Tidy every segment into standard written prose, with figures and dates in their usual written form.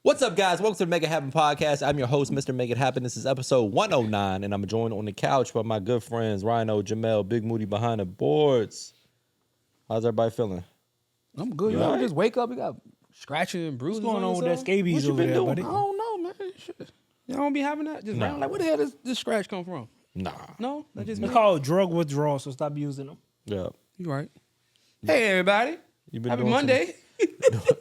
What's up, guys? Welcome to the Make It Happen podcast. I'm your host, Mr. Make It Happen. This is episode 109, and I'm joined on the couch by my good friends, Rhino, Jamel, Big Moody behind the boards. How's everybody feeling? I'm good. You all know, right? just wake up. You got scratching and bruises. What's going on with that scabies What you over been there, doing? buddy? I don't know, man. Shit. You don't be having that? Just round, like, where the hell does this scratch come from? Nah. No? That just It's me? called drug withdrawal, so stop using them. Yeah. You right. Hey, everybody. You been Happy doing Monday.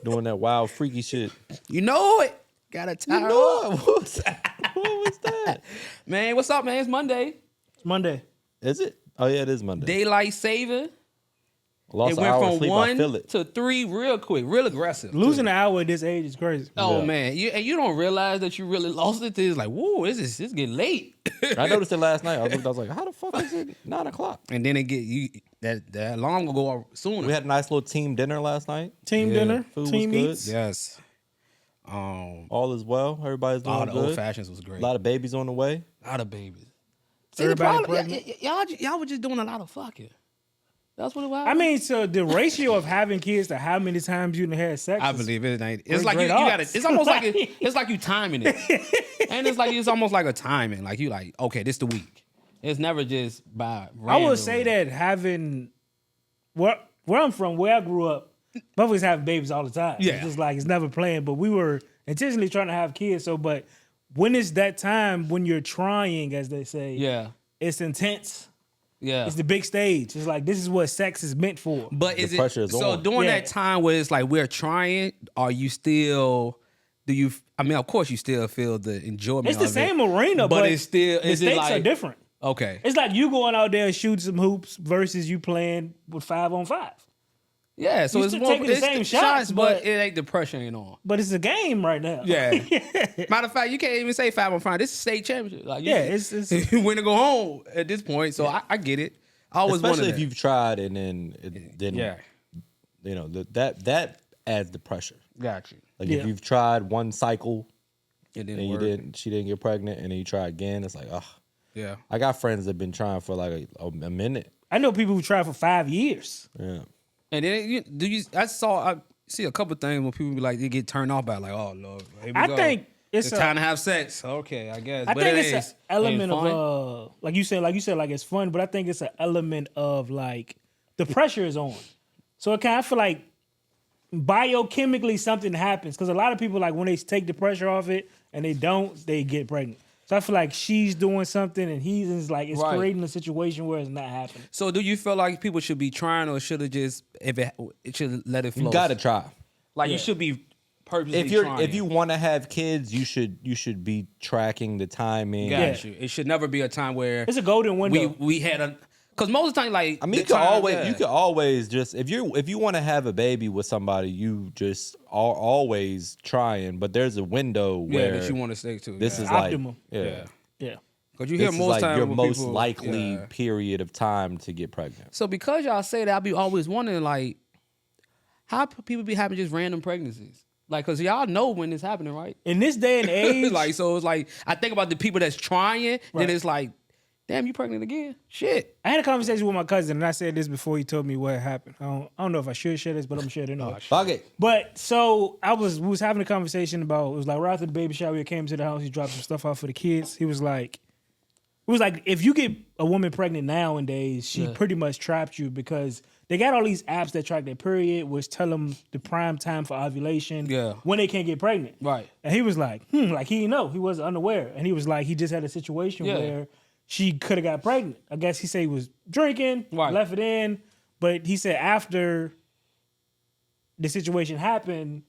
doing that wild, freaky shit. You know it. Got to tie up. What was that? Man, what's up, man? It's Monday. It's Monday. Is it? Oh, yeah, it is Monday. Daylight saving. Lost It an went hour of from sleep. I feel 1 it. to 3 real quick, real aggressive. Losing an hour at this age is crazy. Oh, Yeah. man. You don't realize that you really lost it. It's like, whoa, this getting late. I noticed it last night. I was like, how the fuck is it 9 o'clock? And then it get you that alarm will go off sooner. We had a nice little team dinner last night. Team Yeah. dinner, Food team was good. eats. Yes. All is well. Everybody's doing All the good. old fashions was great. A lot of babies on the way. A lot of babies. See, Everybody the problem, pregnant? y'all were just doing a lot of fucking. That's what it was. I mean, so the ratio of having kids to how many times you done had sex. I is- believe it ain't. It's Great, like you great got it. odds. It's almost like it's like you timing it, and it's almost like a timing. Like you like, okay, this the week. It's never just by. I would say that having where I'm from, where I grew up, both of us have babies all the time. Yeah. It's just like it's never planned, but we were intentionally trying to have kids. So, but when it's that time when you're trying, as they say, Yeah, it's intense. yeah. It's the big stage. It's like this is what sex is meant for. But is pressure it is so on. during Yeah. that time where it's like we're trying? Are you still? Do you? I mean, of course, you still feel the enjoyment. It's the of same it, arena, but it's still. the Is it stakes like are different. Okay. It's like you going out there and shooting some hoops versus you playing with 5-on-5. Yeah, so You it's still more taking the it's same shots, but but- it ain't the pressure ain't on. But it's a game right now. Yeah. Matter of fact, you can't even say 5-on-5. This is state championship. Like, Yeah, it's you win to go home at this point. So I get it. I always Especially wanted if that. you've tried and then it didn't. Yeah. You know, that adds the pressure. Got you. Like Yeah. if you've tried one cycle It didn't and work. she didn't get pregnant, and then you try again, it's like, ugh. Yeah. I got friends that've been trying for like a minute. I know people who try for 5 years. Yeah. And then I see a couple things when people be like they get turned off by like, oh Lord, here we I go. think it's it's a- time to have sex. Okay, I guess. I But think it it's is. an element Ain't fun. of like you said, like it's fun, but I think it's an element of like the pressure is on. So it kind of feel like biochemically something happens because a lot of people like when they take the pressure off it and they don't, they get pregnant. So I feel like she's doing something and he's like it's Right. creating a situation where it's not happening. So do you feel like people should be trying or should have just it should let it flow? You gotta try. like Yeah. you should be purposely If you want to have kids, you should be tracking the timing. got Yeah. you. It should never be a time where It's a golden window. we had a because most of the time like I mean, the you could time- always yeah. you could always just if you want to have a baby with somebody, you just are always trying. But there's a window yeah where that you want to stick to. this yeah. is like Optimum. yeah. Yeah. Because you hear This is most like times your when most people- likely yeah. period of time to get pregnant. So because y'all say that, I be always wondering like how people be having just random pregnancies. Like, cause y'all know when it's happening, right? In this day and age, like, so it's like I think about the people that's trying, Right. then it's like, damn, you pregnant again? Shit. I had a conversation with my cousin, and I said this before he told me what happened. I don't know if I should share this, but I'm gonna share it anyway. Fuck it. But so we was having a conversation about it was like right after the baby shower, he came to the house, he dropped some stuff off for the kids. It was like if you get a woman pregnant nowadays, she pretty much trapped you because they got all these apps that track their period, which tell them the prime time for ovulation, Yeah. when they can't get pregnant. Right. And he was like, like he didn't know, he was unaware, and he was like, he just had a situation Yeah. where she could have got pregnant. I guess he said he was drinking, Right. left it in, but he said after the situation happened,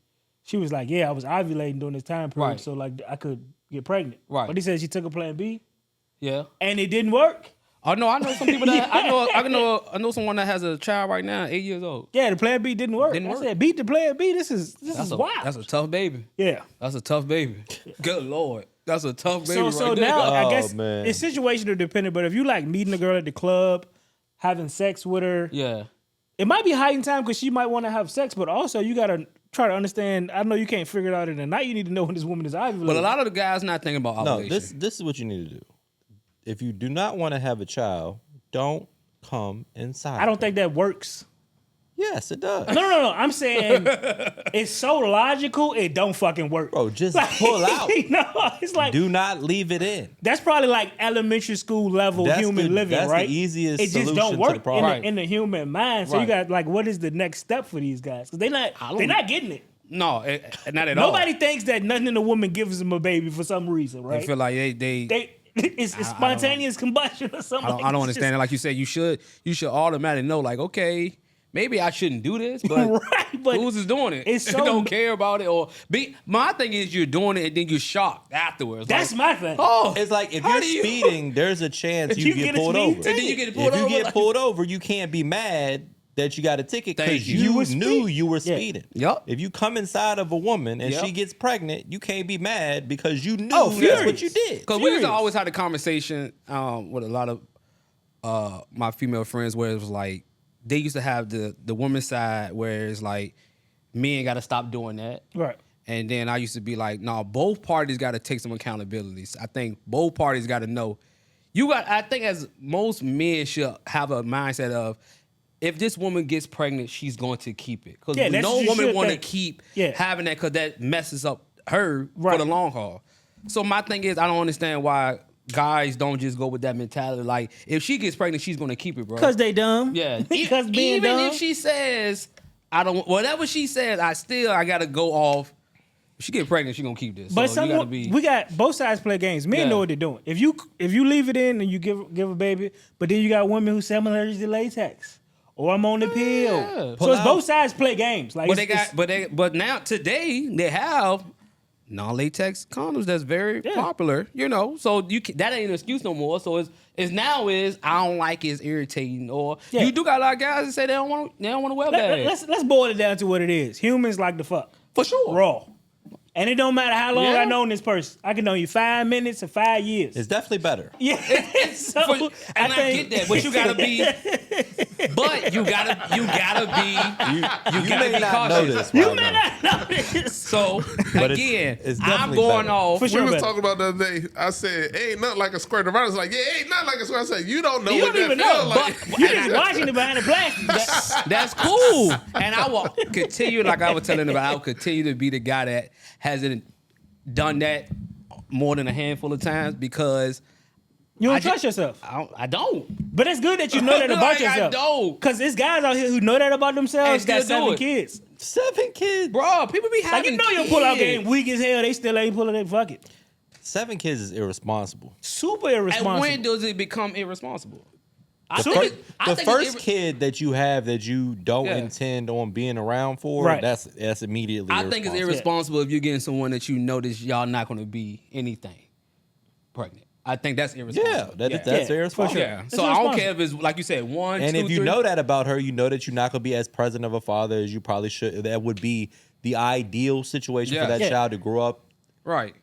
she was like, yeah, I was ovulating during this time period, Right. so like I could get pregnant. Right. But he said she took a plan B Yeah. and it didn't work. Oh no, I know some people that I know someone that has a child right now, 8 years old. Yeah, the plan B didn't work. Didn't I work. said, beat the plan B. This is wild. That's a tough baby. yeah. That's a tough baby. Good Lord. That's a tough baby. So right there. now I Oh, guess man. it's situational dependent, but if you like meeting a girl at the club, having sex with her, Yeah. it might be heightened time because she might want to have sex, but also you gotta try to understand. I know you can't figure it out in the night. You need to know when this woman is ovulating. But a lot of the guys not thinking about No, ovulation. this is what you need to do. If you do not want to have a child, don't come inside. I don't think that works. Yes, it does. No. I'm saying it's so logical, it don't fucking work. Bro, just Like, pull out. It's like Do not leave it in. that's probably like elementary school level That's human living, that's right? the easiest it just solution don't to work the problem. Right. in the human mind. So you Right. got like, what is the next step for these guys? Because they're not getting it. No, not at all. Nobody thinks that nothing in a woman gives them a baby for some reason, right? They feel like they it's spontaneous combustion or something. I don't understand it. Like you said, you should automatically know, like, okay, maybe I shouldn't do this, but, Right, but who's is doing it? it's They so- don't care about it, or my thing is you're doing it and then you're shocked afterwards. That's like, my thing. oh, It's like if how you're do you- speeding, there's a chance If you you get get a pulled speeding over. ticket. And then you get pulled If you over, get like- pulled over, you can't be mad that you got a ticket Thank because you. you You were knew speed- you were Yeah. speeding. Yup. If you come inside of a woman and Yep. she gets pregnant, you can't be mad because you knew Oh, that's furious. what you did. Because we used Furious. to always have a conversation with a lot of my female friends where it was like they used to have the woman's side where it's like men got to stop doing that. Right. And then I used to be like, no, both parties got to take some accountabilities. I think both parties got to know. I think as most men should have a mindset of, if this woman gets pregnant, she's going to keep it. Because Yeah, that's no what you woman should want to think. keep Yeah. having that because that messes up her Right. for the long haul. So my thing is, I don't understand why guys don't just go with that mentality. Like, if she gets pregnant, she's going to keep it, bro. Because they dumb. Yeah. Because being Even dumb. if she says, whatever she says, I got to go off. If she get pregnant, she going to keep this. But so you gotta be. we got both sides play games. Men Yeah. know what they're doing. If you leave it in and you give a baby, but then you got women who say I'm allergic to latex or I'm on the pill. Yeah. So Pull it's out. both sides play games. Like But it's- but now today they have non-latex condoms that's very Yeah. popular. So that ain't an excuse no more. So it's now I don't like it, it's irritating, or Yeah. you do got a lot of guys that say they don't want to wear that. let's boil it down to what it is. Humans like to fuck For sure. raw, and it don't matter how long Yeah. I known this person. I can know you 5 minutes or 5 years. It's definitely better. Yeah, so And I get that, but you gotta be. But you gotta be. You gotta may be not cautious. know this, you Rhino, may not know this. So But again, it's I'm definitely going better. off. For We sure was better. talking about the other day. I said, "Ain't nothing like a squirt." The was like, "Yeah, ain't nothing like a squirt." I said, "You don't know You what don't even that feel know, like." but- You just watching it behind the plastic. That's cool. And I will continue, like I was telling about, I will continue to be the guy that hasn't done that more than a handful of times because You don't I trust just- yourself. I don't. But it's good that you know that about Like, I yourself. don't. Because there's guys out here who know that about themselves, And got still do 7 it. kids. 7 kids. Bro, people be having Like, you know your pull-out kids. game weak as hell. They still ain't pulling it. Fuck it. 7 kids is irresponsible. Super And irresponsible. when does it become irresponsible? I The, think fir- it- I the think it's first kid that you have that you don't Yeah. intend on being around for, Right. that's immediately I think it's irresponsible if you're getting someone that you know that y'all not going to be anything pregnant. I think that's irresponsible. Yeah, that's Yeah, irresponsible. for sure. Yeah. It's So I don't irresponsible. care if it's like you said, 1, And 2, if you 3. know that about her, you know that you're not going to be as present of a father as you probably should. That would be the ideal situation Yeah. for that Yeah. child to grow up. Right.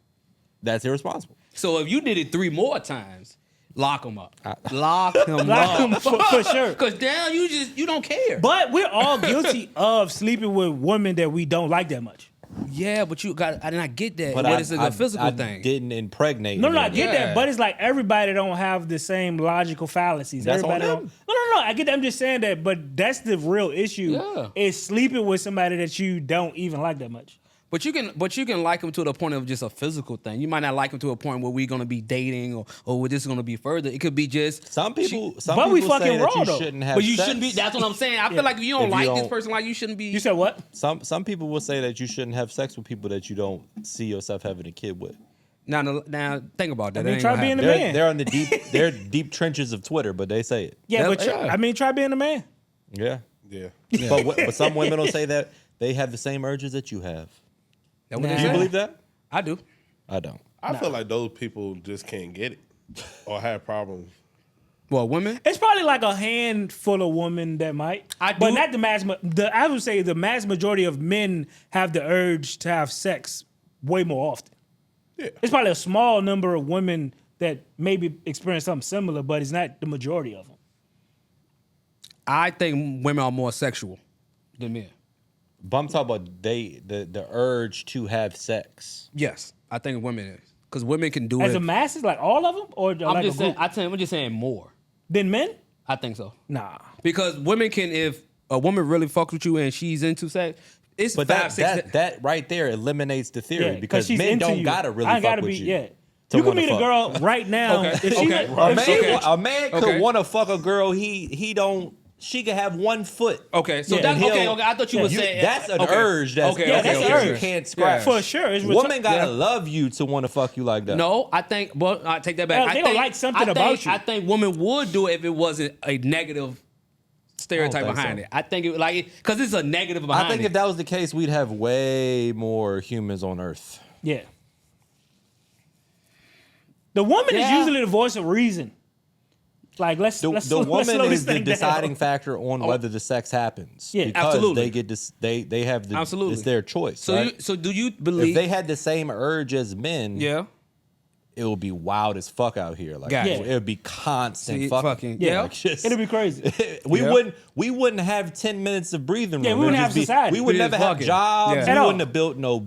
That's irresponsible. So if you did it 3 more times, lock them up. Lock them Like them up. for sure. Because now you don't care. But we're all guilty of sleeping with women that we don't like that much. Yeah, but you got. I did not get that. But But I, it's like I- a physical I thing. didn't impregnate. No, I anyone. get Yeah. that. But it's like everybody don't have the same logical fallacies. That's on Everybody them. don't. No. I get that. I'm just saying that. But that's the real issue. Yeah. Is sleeping with somebody that you don't even like that much. But you can like them to the point of just a physical thing. You might not like them to a point where we're gonna be dating or where this is gonna be further. It could be just Some people, but people we say fucking that raw, you though. shouldn't have But you sex. shouldn't be. That's what I'm saying. I feel like if you don't If you like this don't- person, like you shouldn't be. You said what? Some people will say that you shouldn't have sex with people that you don't see yourself having a kid with. Now think about that. I mean, It ain't try gonna being happen. a man. They're on the deep trenches of Twitter, but they say it. Yeah, Yeah, but yeah. try being a man. Yeah. Yeah. But some women will say that they have the same urges that you have. That what they Nah. Do you say? believe that? I do. I don't. I feel like those people just can't get it or have problems. Well, women. It's probably like a handful of women that might. I But do- not the mass. I would say the mass majority of men have the urge to have sex way more often. Yeah. It's probably a small number of women that maybe experience something similar, but it's not the majority of them. I think women are more sexual than men. But I'm talking about the urge to have sex. Yes, I think women is because women can do As it. a masses, like all of them, or I'm like just a group? saying. I'm just saying more. Than men? I think so Nah. because women can if a woman really fucks with you and she's into sex, it's But 5, 6. that right there eliminates the theory Yeah, because she's men into don't you. gotta really I fuck gotta with be, you. yeah. to You can wanna meet a fuck. girl right now. Okay, If she, okay, if right. she Okay. A man could Okay. want to fuck a girl. He don't. She could have one foot. Okay, so Yeah. that's And okay. he'll- Okay, I thought you were You- saying that's an okay. urge. That's okay. Yeah, okay, that's okay, an okay. urge. You can't scratch. for sure, it's Woman gotta Yeah. love you to want to fuck you like that. No, I think. Well, I take that back. They I don't think, like something I think, about you. I think women would do it if it wasn't a negative stereotype think behind so. it. I think it like because it's a negative behind I think it. if that was the case, we'd have way more humans on Earth. Yeah. The woman is Yeah. usually the voice of reason. Like let's The let's woman slow this is the thing down. deciding factor on whether the sex happens. Yeah, because absolutely. they get this. They have the. Absolutely. It's their choice. so, right? so do you if believe? they had the same urge as men, yeah. it would be wild as fuck out here. Like Gotcha. it would be constant See, fucking. Yeah. Like, just- It'll be crazy. we wouldn't have 10 minutes of breathing room. Yeah, we It'd wouldn't just have society. We would We never just have fucking- jobs. yeah. We At all. wouldn't have built no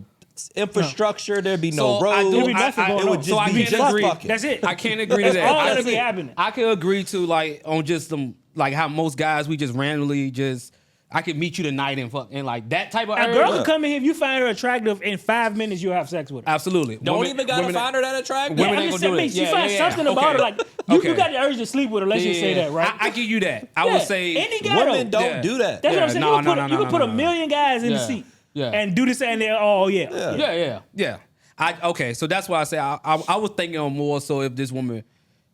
infrastructure. There'd be no So I roads. do- There'd be nothing I- going it would on. just So I be can't just agree. fucking. That's it. I can't agree to That's that. all I that'll be think- happening. I can agree to like on just some like how most guys we just randomly just I could meet you tonight and fuck and like that type of A urge. girl can come in here if you find her attractive in 5 minutes you'll have sex with her. Absolutely. Don't Women- even gotta women- find her that attractive. women Yeah, I'm ain't just gonna saying, do you it. Yeah, find yeah, yeah. something about Okay. her, like you Okay. got the urge to sleep with her. Let's just say that, right? I give you that. I Yeah. would say any guy Women though. don't Yeah. do that. That's what I'm Yeah, saying. no, You could put a no. million guys in the Yeah. seat Yeah. and do this and they're oh yeah. Yeah. Okay, so that's why I say I was thinking on more so if this woman,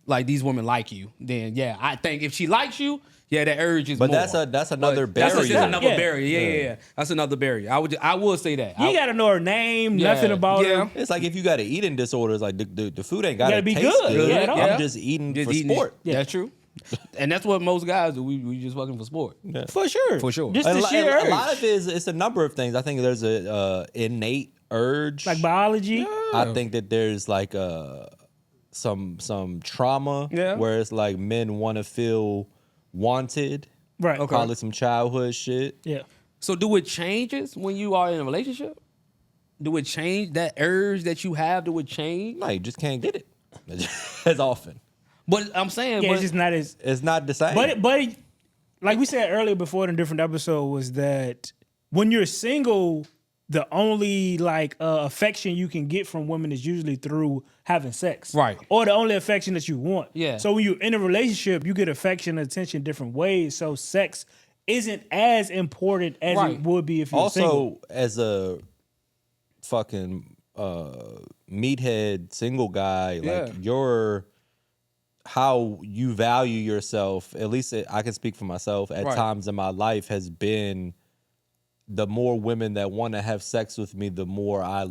like these women like you, then yeah, I think if she likes you, yeah, that urge is But more. that's another But that's barrier. another Yeah. barrier. Yeah. That's another barrier. I would say that. You ain't gotta know her name, Yeah. nothing about Yeah. her. It's like if you got an eating disorder, it's like the food ain't gotta gotta be taste good. good. Yeah, at all. I'm just eating Just for eating it. sport. Yeah. That's true. And that's what most guys do. We just fucking for sport. For sure. For sure. Just And the sheer a lot urge. of it is it's a number of things. I think there's a innate urge. Like biology. I think that there's like some trauma Yeah. where it's like men want to feel wanted. Right. Call it some childhood shit. Yeah. So do it changes when you are in a relationship? Do it change that urge that you have? Do it change? No, you just can't get it as often. But I'm saying, Yeah, but it's just not as It's not the same. But like we said earlier before in a different episode was that when you're single, the only like affection you can get from women is usually through having sex, Right. Or the only affection that you want. Yeah. So when you're in a relationship, you get affection and attention different ways. So sex isn't as important as Right. it would be if you're single. also, as a fucking meathead single guy, Yeah. like your how you value yourself, at least I can speak for myself, at Right. times in my life has been the more women that want to have sex with me, the more I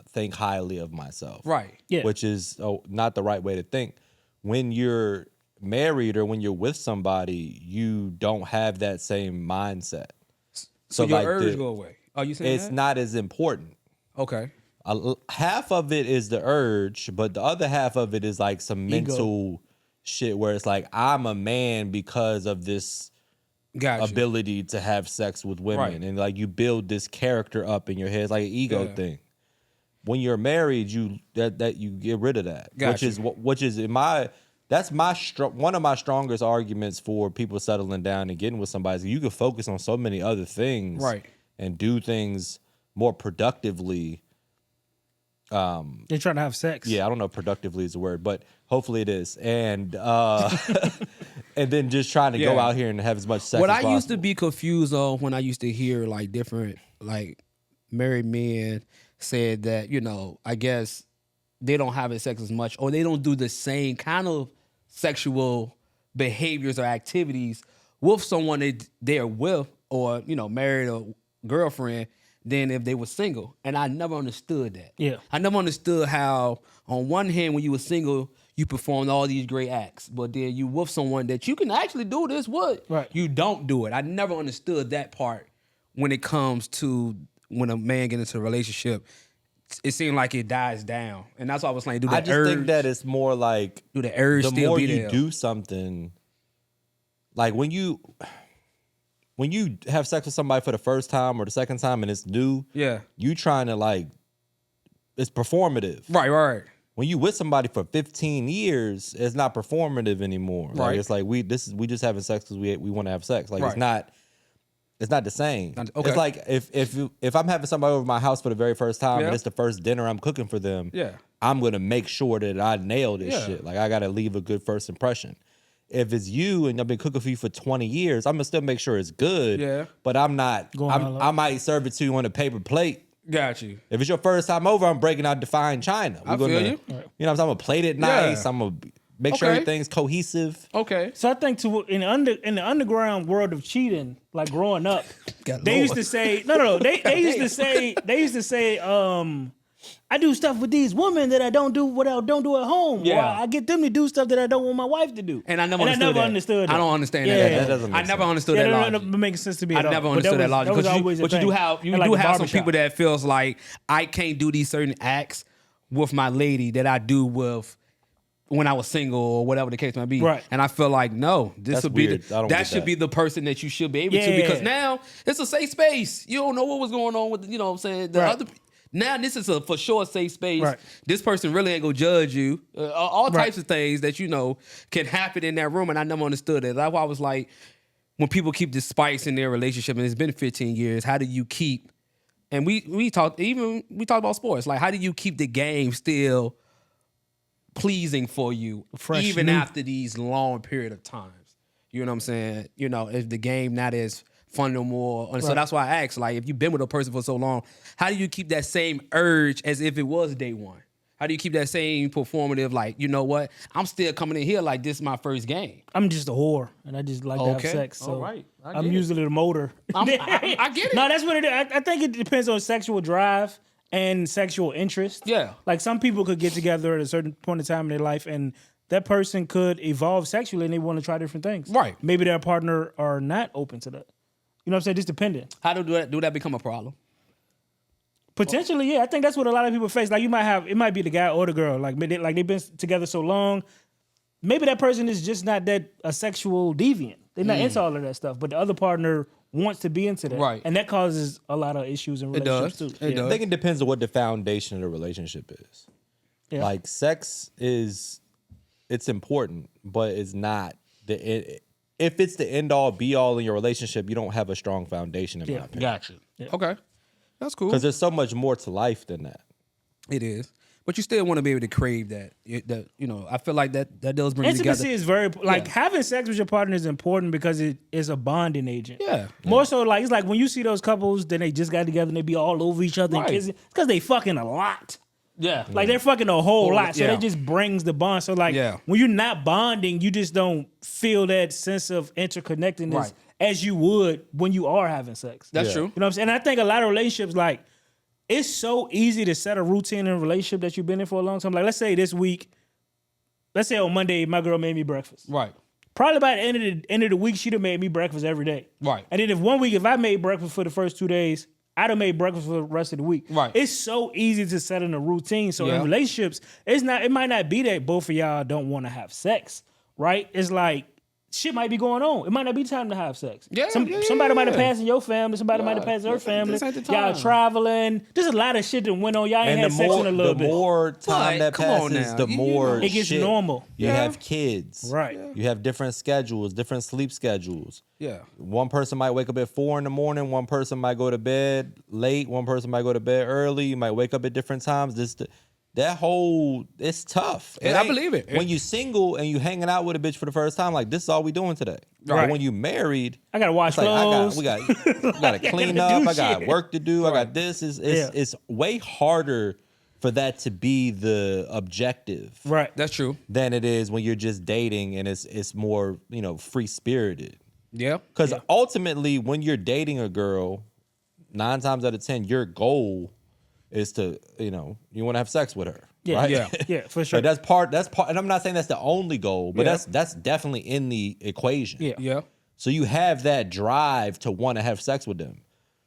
think highly of myself. right. Yeah. Which is not the right way to think. When you're married or when you're with somebody, you don't have that same mindset. So your like urge go away. Are you saying it's that? not as important. Okay. Half of it is the urge, but the other half of it is like some Ego. mental shit where it's like I'm a man because of this Gotcha. ability to have sex with women, Right. and like you build this character up in your head. It's like an ego Yeah. thing. When you're married, you that you get rid of that, Gotcha. which is in my that's my one of my strongest arguments for people settling down and getting with somebody. Is you can focus on so many other things, Right. and do things more productively. They're trying to have sex. Yeah, I don't know if productively is the word, but hopefully it is. And and then just trying to go Yeah. out here and have as much sex What as I used to possible. be confused on when I used to hear like different like married men said that, you know, I guess they don't have sex as much or they don't do the same kind of sexual behaviors or activities with someone they're with or, you know, married or girlfriend than if they were single. And I never understood that. Yeah. I never understood how on one hand when you were single, you performed all these great acts, but then you with someone that you can actually do this with. Right. You don't do it. I never understood that part when it comes to when a man get into a relationship. It seemed like it dies down. And that's why I was like, do the I just urge, think that it's more like do the urge the still more be you there? do something, like when you have sex with somebody for the first time or the second time and it's new, Yeah. you trying to like, it's performative. Right. When you with somebody for 15 years, it's not performative anymore. Like Right. it's like we just having sex because we want to have sex. Like Right. it's not. It's not the same. Okay. It's like if I'm having somebody over my house for the very first time Yeah. and it's the first dinner I'm cooking for them, Yeah. I'm gonna make sure that I nail this Yeah. shit. Like I gotta leave a good first impression. If it's you and I've been cooking for you for 20 years, I'm gonna still make sure it's good. Yeah. But I'm not. Going all I out. might serve it to you on a paper plate. Got you. If it's your first time over, I'm breaking out define China. I feel you. You know what I'm saying? I'm gonna plate it nice. Yeah. I'm gonna make sure Okay. everything's cohesive. Okay. So I think in the underground world of cheating, like growing up, God, they Lord. used to say no. They used to say I do stuff with these women that I don't do what I don't do at home. Or Yeah. I get them to do stuff that I don't want my wife to do. And I never understood that. I don't understand Yeah, that. yeah, that doesn't make I never sense. understood Yeah, that no, logic. no, makes sense to me. I at all. never But understood that logic. was always a But you do thing. have And like the some barbershop. people that feels like I can't do these certain acts with my lady that I do with when I was single or whatever the case might be. Right. And I feel like no, this That's would be weird. I don't that get should that. be the person that you should be able Yeah. to, because now it's a safe space. You don't know what was going on with, you know what I'm saying, the Right. other. Now this is a for sure safe space. Right. This person really ain't gonna judge you. All Right. types of things that you know can happen in that room, and I never understood it. That's why I was like, when people keep this spice in their relationship, and it's been 15 years, how do you keep? And we talked about sports. Like, how do you keep the game still pleasing for you, Fresh, even new. after these long period of times? You know what I'm saying? You know, if the game not as fun no more. And so Right. that's why I asked, like, if you've been with a person for so long, how do you keep that same urge as if it was day one? How do you keep that same performative, like, you know what? I'm still coming in here like this is my first game. I'm just a whore, and I just like to have Okay. sex. So All right. I I'm get it. usually the motor. I get it. No, that's what it is. I think it depends on sexual drive and sexual interest. Yeah. Like some people could get together at a certain point in time in their life, and that person could evolve sexually, and they want to try different things. Right. Maybe their partner are not open to that. You know what I'm saying? Just depending. How do that become a problem? Potentially, yeah. I think that's what a lot of people face. Like it might be the guy or the girl. Like they've been together so long. Maybe that person is just not that a sexual deviant. They're not into all of that stuff. But the other partner wants to be into that. Right. And that causes a lot of issues in It relationships does. too. It Yeah. does. I think it depends on what the foundation of the relationship is. Yeah. Like sex it's important, but it's not if it's the end all be all in your relationship, you don't have a strong foundation in my opinion. Gotcha. Okay. That's cool. Because there's so much more to life than that. It is. But you still want to be able to crave that. That, you know, I feel like that does bring you together. Intimacy is very like having sex with your partner is important because it is a bonding agent. Yeah. More so like it's like when you see those couples, then they just got together and they be all over each other and Right. kissing. It's because they fucking a lot. Yeah. Like they're fucking a whole lot. So yeah. that just brings the bond. So like Yeah. when you're not bonding, you just don't feel that sense of interconnectedness Right. as you would when you are having sex. That's Yeah. true. You know what I'm saying? And I think a lot of relationships, like, it's so easy to set a routine in a relationship that you've been in for a long time. Like, let's say this week, let's say on Monday, my girl made me breakfast. Right. Probably by the end of the week, she'd have made me breakfast every day. Right. And then if one week, if I made breakfast for the first 2 days, I'd have made breakfast for the rest of the week. Right. It's so easy to set in a routine. So Yeah. in relationships, it might not be that both of y'all don't want to have sex, right? It's like shit might be going on. It might not be time to have sex. Yeah, somebody might have yeah. passed in your family. Somebody might have passed in her family. This ain't the Y'all time. traveling. There's a lot of shit that went on. Y'all ain't And had sex in a little the bit. more time But, that come on passes, now. the You more know. It gets shit. normal. You Yeah. have kids. Right. You have different schedules, different sleep schedules. Yeah. One person might wake up at 4 a.m. One person might go to bed late. One person might go to bed early. You might wake up at different times. It's tough. Yeah, I believe it. When you single and you hanging out with a bitch for the first time, like this is all we doing today. Right. But when you married, I gotta wash it's like clothes. we got to clean gotta up. do I got shit. work to do. I got this. It's way harder for that to be the objective Right. That's true. than it is when you're just dating and it's more free spirited. Yeah. Because ultimately, when you're dating a girl, 9 times out of 10, your goal is to you want to have sex with her. Yeah, right? yeah, for sure. But that's part, and I'm not saying that's the only goal, but Yeah. that's definitely in the equation. Yeah. Yeah. So you have that drive to want to have sex with them.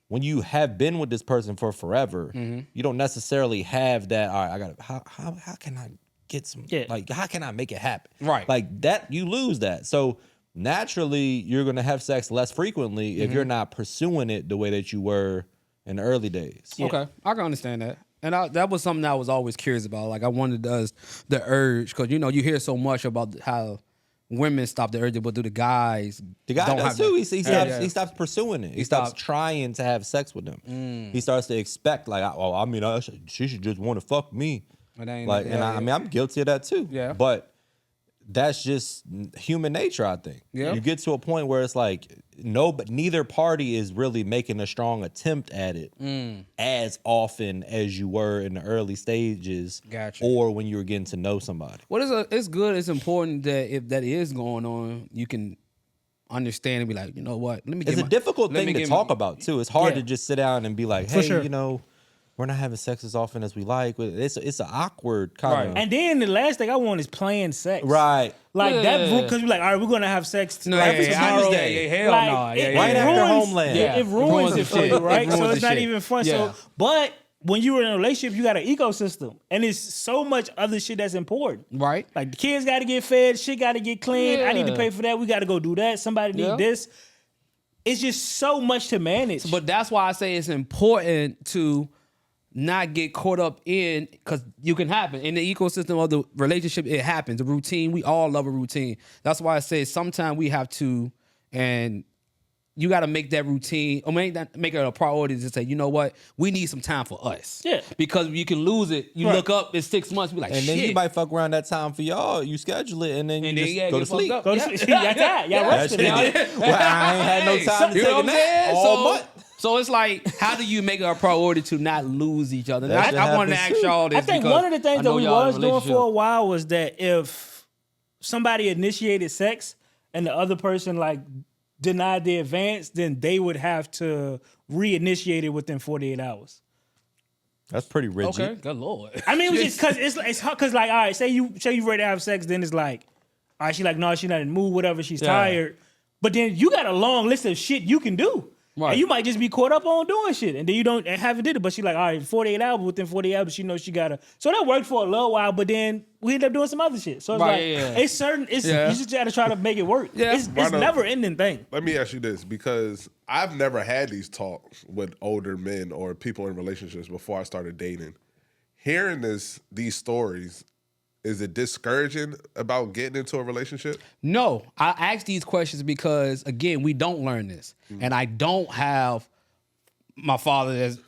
When you have been with this person for forever, you don't necessarily have that. All right, I got how can I get some? Yeah. Like how can I make it happen? Right. Like that, you lose that. So naturally, you're gonna have sex less frequently if you're not pursuing it the way that you were in the early days. Okay, I can understand that, and that was something I was always curious about. Like I wanted the urge, because you hear so much about how women stop the urge, but do the guys? The guy don't does have too. that? He stops pursuing it. He stops stopped. trying to have sex with them. He starts to expect like, she should just want to fuck me. But ain't- Like, yeah, I mean, I'm guilty of that too. Yeah. But that's just human nature, I think. Yeah. You get to a point where it's like but neither party is really making a strong attempt at it as often as you were in the early stages, Gotcha. or when you were getting to know somebody. It's good. It's important that if that is going on, you can understand and be like, you know what? Let me. It's a difficult let thing me to get talk my- about too. It's hard Yeah. to just sit down and be like, For hey, sure. you know, we're not having sex as often as we like. It's an awkward kind of And then the last thing I want is planned sex. right. Like that, Yeah. because we're like, all right, we're gonna have sex No, like, yeah, tomorrow. Tuesday. Yeah, hell Like, no. it- Yeah, it yeah, Right yeah. after ruins- Homeland. It ruins it for shit. you, right? It ruins So it's the not shit. even fun. Yeah. So, but when you're in a relationship, you got an ecosystem, and it's so much other shit that's important. Right. Like the kids got to get fed, shit got to get cleaned. I need to Yeah. pay for that. We got to go do that. Somebody need Yeah. this. It's just so much to manage. But that's why I say it's important to not get caught up in, because you can happen in the ecosystem of the relationship. It happens. A routine. We all love a routine. That's why I say sometimes we have to, and you got to make that routine or make it a priority to say, you know what, we need some time for us. Yeah. Because you can lose it. You Right. look up, it's 6 months. Be like, And shit. then you might fuck around that time for y'all. You schedule it, and then you And then, just yeah, go to get fucked sleep. up. Go to Yeah. sleep. Y'all tired. Y'all That rested. shit Y'all- is- well, I ain't had no time to You take know a what I'm saying? nap all month. So it's like, how do you make it a priority to not lose each other? That shit I wanted to happens ask too. y'all this. I think because one of the things I that know we y'all in a was doing relationship. for a while was that if somebody initiated sex and the other person like denied the advance, then they would have to reinitiate it within 48 hours. That's pretty rigid. Okay, good lord. I mean, it was just because it's hard. Because like, all right, say you ready to have sex, then it's like, all right, she like, no, she's not in the mood, whatever, she's Yeah. tired. But then you got a long list of shit you can do. Right. And you might just be caught up on doing shit. And then you don't and haven't did it. But she like, all right, 48 hours, within 48 hours, she knows she gotta. So that worked for a little while, but then we ended up doing some other shit. So it's Right, like, yeah. it's certain, you just gotta try to make it work. Yeah. It's Right on. never ending thing. Let me ask you this, because I've never had these talks with older men or people in relationships before I started dating. Hearing these stories, is it discouraging about getting into a relationship? No, I ask these questions because again, we don't learn this, and I don't have my father that's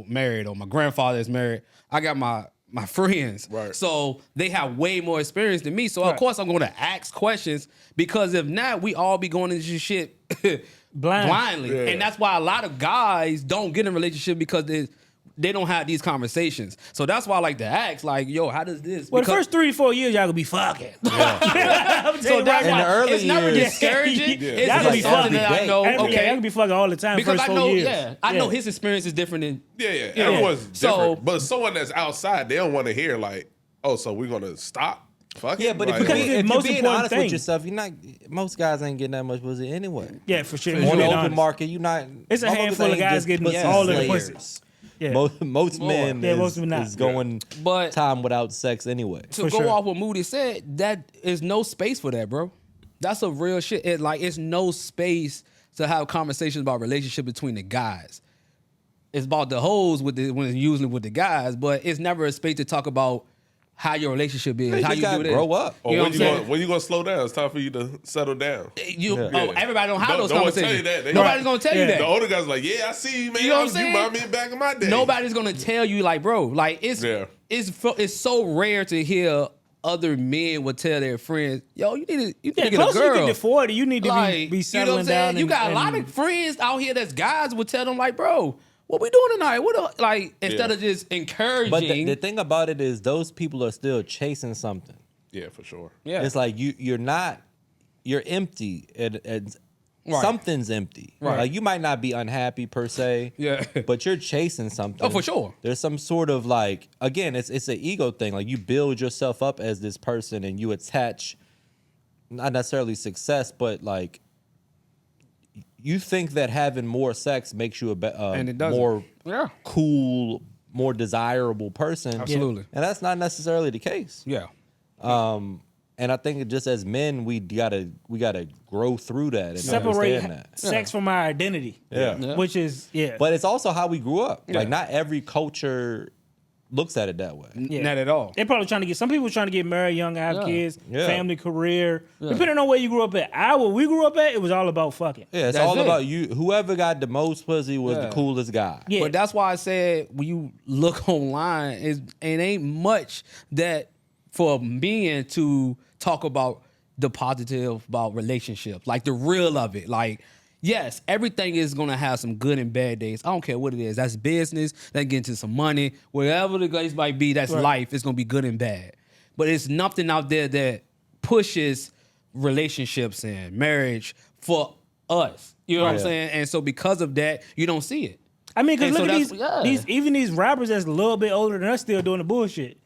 married or my grandfather that's married. I got my friends, Right. So they have way more experience than me. So of course I'm going to ask questions, because if not, we all be going into this shit blindly, Yeah. and that's why a lot of guys don't get in a relationship because they don't have these conversations. So that's why I like to ask, like, yo, how does this? Well, the Because- first 3 to 4 years, y'all gonna be fucking. I'm telling so you that's right In why the early it's never years- discouraging. Yeah. It's Y'all gonna be just something fucking that I know. now. Okay, Y'all gonna be fucking all the time. because first I 4 know, years. I know his experience is different than Yeah. Everyone's different. So- but someone that's outside, they don't want to hear like, oh, so we're gonna stop fucking? Yeah, but like, if Because you're it's the most being important honest thing. with yourself, most guys ain't getting that much pussy anyway. Yeah, for sure. On Being the open honest. market, you not. It's a motherfuckers handful of ain't guys just getting pussy all of the slayers. pussy. Yeah. Most men Yeah, most is, of them not. is going But- time without sex anyway. to For go sure. off what Moody said, that is no space for that, bro. That's a real shit. It's no space to have conversations about relationship between the guys. It's about the hoes when it's usually with the guys, but it's never a space to talk about how your relationship is, You how just you gotta do this. grow up. Or You know when what I'm saying? when you gonna slow down? It's time for you to settle down. Everybody don't have those No one conversations. tell you that. They- Nobody's gonna tell you Yeah. that. The older guys like, yeah, I see you, man. You know what I'm You saying? remind me back in my day. Nobody's gonna tell you, like, bro, like Yeah. it's so rare to hear other men would tell their friends, yo, you need to Yeah, get a closer you girl. get to 40, you need to Like, be you know what settling I'm saying? down. You got a lot of friends out here that's guys would tell them, like, bro, what we doing tonight? Instead of just encouraging. But the thing about it is, those people are still chasing something. Yeah, for sure. yeah. It's like you're empty, and Right. something's empty. Right. Like you might not be unhappy per se, Yeah. but you're chasing something. Oh, for sure. There's some sort of like, again, it's an ego thing. Like you build yourself up as this person, and you attach not necessarily success, but like you think that having more sex makes you And it doesn't. more Yeah. cool, more desirable person. Absolutely. And that's not necessarily the case. Yeah. And I think just as men, we gotta grow through that and separate understand that. sex from our identity. Yeah. Yeah. Which is, But it's also how we grew up. Yeah. Like not every culture looks at it that way. Not at all. They're probably trying to get some people trying to get married young, have Yeah. kids, Yeah. family, career. Depending on where you grew up at. Where we grew up at, it was all about fucking. Yeah, it's That's all it. about you. Whoever got the most pussy was the Yeah. coolest guy. Yeah. But that's why I said when you look online, it ain't much that for men to talk about the positive about relationships, like the real of it. Like, yes, everything is gonna have some good and bad days. I don't care what it is. That's business. That get into some money. Wherever the case might be, that's Right. life. It's gonna be good and bad. But it's nothing out there that pushes relationships and marriage for us. You know what I'm Right. saying? And so because of that, you don't see it. I mean, because And look so at that's- these even these rappers that's a little bit older than us still doing the bullshit.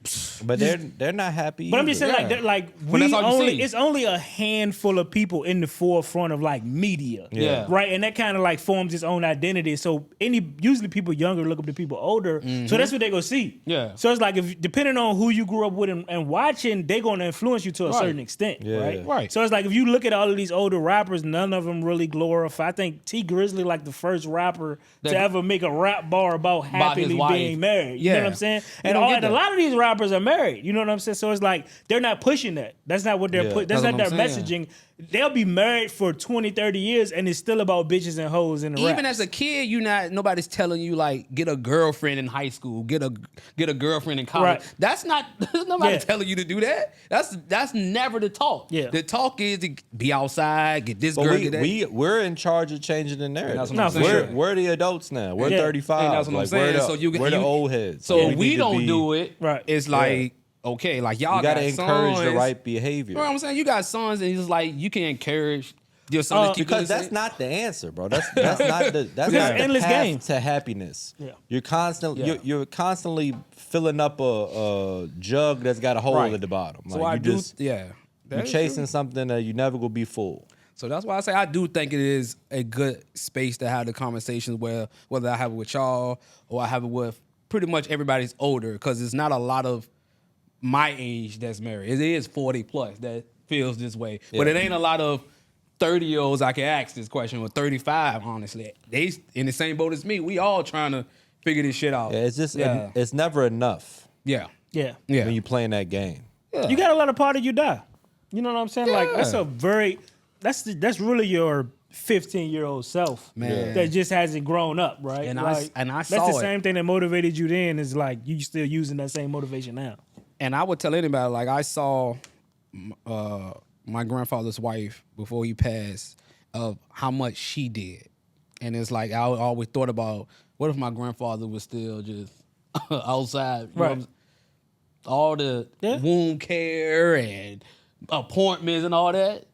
But they're not happy. But I'm just either. saying, Yeah. like, But that's all you only see. it's only a handful of people in the forefront of like media, Yeah. right, and that kind of like forms its own identity. So usually people younger look up to people older, so that's what they gonna see. Yeah. So it's like if depending on who you grew up with and watching, they gonna influence you to a Right. certain extent, Yeah. right? Right. So it's like if you look at all of these older rappers, none of them really glorify. I think T Grizzly like the first rapper That- to ever make a rap bar about his happily wife. being married. You know Yeah. what I'm saying? You And, don't get and a that. lot of these rappers are married. You know what I'm saying? So it's like they're not pushing that. That's not what they're Yeah. put. That's That's not what their I'm saying. messaging. They'll be married for 20, 30 years and it's still about bitches and hoes in the Even raps. as a kid, nobody's telling you like get a girlfriend in high school, get a girlfriend in college. Right. That's not nobody Yeah. telling you to do that. That's never the talk. Yeah. The talk is to be outside, get this But girl, get that. we're in charge of changing the narrative. That's what No, I'm for saying. sure. We're the adults now. We're Yeah. 35. And that's what I'm Like, saying. We're So the old heads. So Like, we need to don't be- do it. Right. It's like okay, like y'all You gotta got encourage the sons. right behavior. You know what I'm saying? You got sons, and it's like you can encourage your son to keep Because doing that's the not the answer, bro. That's not the Because not the endless path game. to happiness. Yeah. You're constantly Yeah. you're constantly filling up a jug that's got a hole Right. at the bottom. So Like, I you do, just yeah. you're That is chasing true. something that you never gonna be full. So that's why I say I do think it is a good space to have the conversations where whether I have it with y'all or I have it with pretty much everybody's older because it's not a lot of my age that's married. It is 40 plus that feels this way, but it ain't a lot of 30-year-olds I can ask this question or 35. Honestly, they in the same boat as me. We all trying to figure this shit out. Yeah, it's just yeah, it's never enough yeah, yeah. yeah. when you playing that game. Yeah. You got to let a part of you die. You know what I'm saying? Like Yeah. that's really your 15-year-old self, Man. that just hasn't grown up, right? And like, I that's saw the it. same thing that motivated you then is like you still using that same motivation now. And I would tell anybody, like I saw my grandfather's wife before he passed, of how much she did. And it's like I always thought about what if my grandfather was still just outside, you know Right. what I'm saying? All the Yeah. wound care and appointments and all that.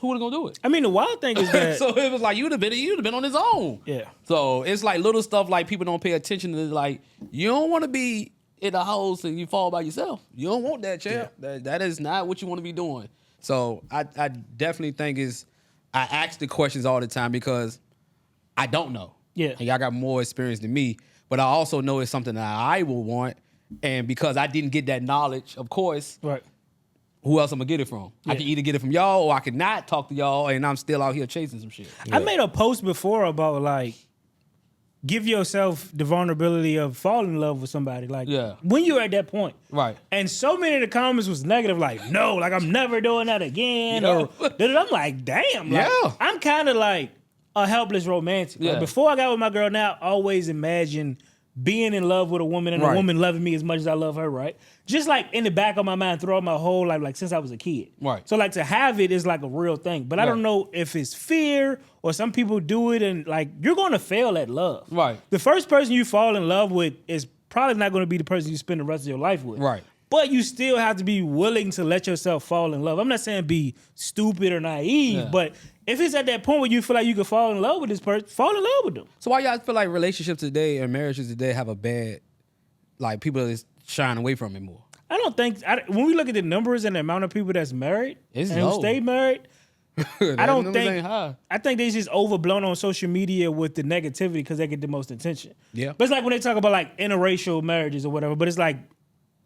Who would have gonna do it? I mean, the wild thing is that So it was like you'd have been on his own. Yeah. So it's like little stuff like people don't pay attention to. Like you don't want to be in the house and you fall by yourself. You don't want that, chair. That is not what you want to be doing. So I definitely think I ask the questions all the time because I don't know. Yeah. And y'all got more experience than me, but I also know it's something that I will want. And because I didn't get that knowledge, of course, right. who else I'm gonna get it from? I Yeah. can either get it from y'all or I can not talk to y'all and I'm still out here chasing some shit. I made a post before about like give yourself the vulnerability of falling in love with somebody. Like Yeah. when you're at that point. Right. And so many of the comments was negative, like, no, like I'm never doing that again. Yeah. Or I'm like, damn, like, Yeah. I'm kind of like a helpless romantic. Like, Yeah. before I got with my girl now, I always imagined being in love with a woman and a Right. woman loving me as much as I love her, right? Just like in the back of my mind throughout my whole life, like since I was a kid. Right. So like to have it is like a real thing. But I Right. don't know if it's fear or some people do it and like you're gonna fail at love. Right. The first person you fall in love with is probably not gonna be the person you spend the rest of your life with. Right. But you still have to be willing to let yourself fall in love. I'm not saying be stupid or naive, Yeah. but if it's at that point where you feel like you can fall in love with this person, fall in love with them. So why y'all feel like relationships today and marriages today have a bad, like people is shying away from it more? I don't think when we look at the numbers and the amount of people that's married It's and low. who stay married, That I don't numbers think. ain't high. I think they just overblown on social media with the negativity because they get the most attention. Yeah. but it's like when they talk about like interracial marriages or whatever. But it's like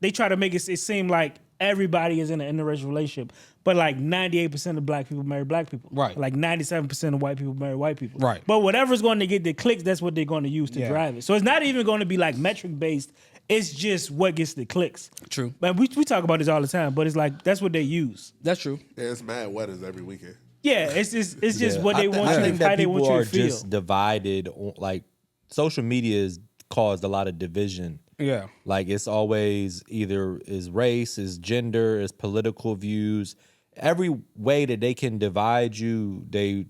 they try to make it seem like everybody is in an interracial relationship, but like 98% of black people marry black people. Right. Like 97% of white people marry white people. Right. But whatever's going to get the clicks, that's what they're going to use to Yeah. drive it. So it's not even going to be like metric based. It's just what gets the clicks. True. But we talk about this all the time, but it's like that's what they use. That's true. Yeah, it's mad wedders every weekend. Yeah, it's just Yeah. what they want I you think to, how that they people want you are to feel. just divided. Like social media has caused a lot of division. Yeah. Like it's always either is race, is gender, is political views. Every way that they can divide you, they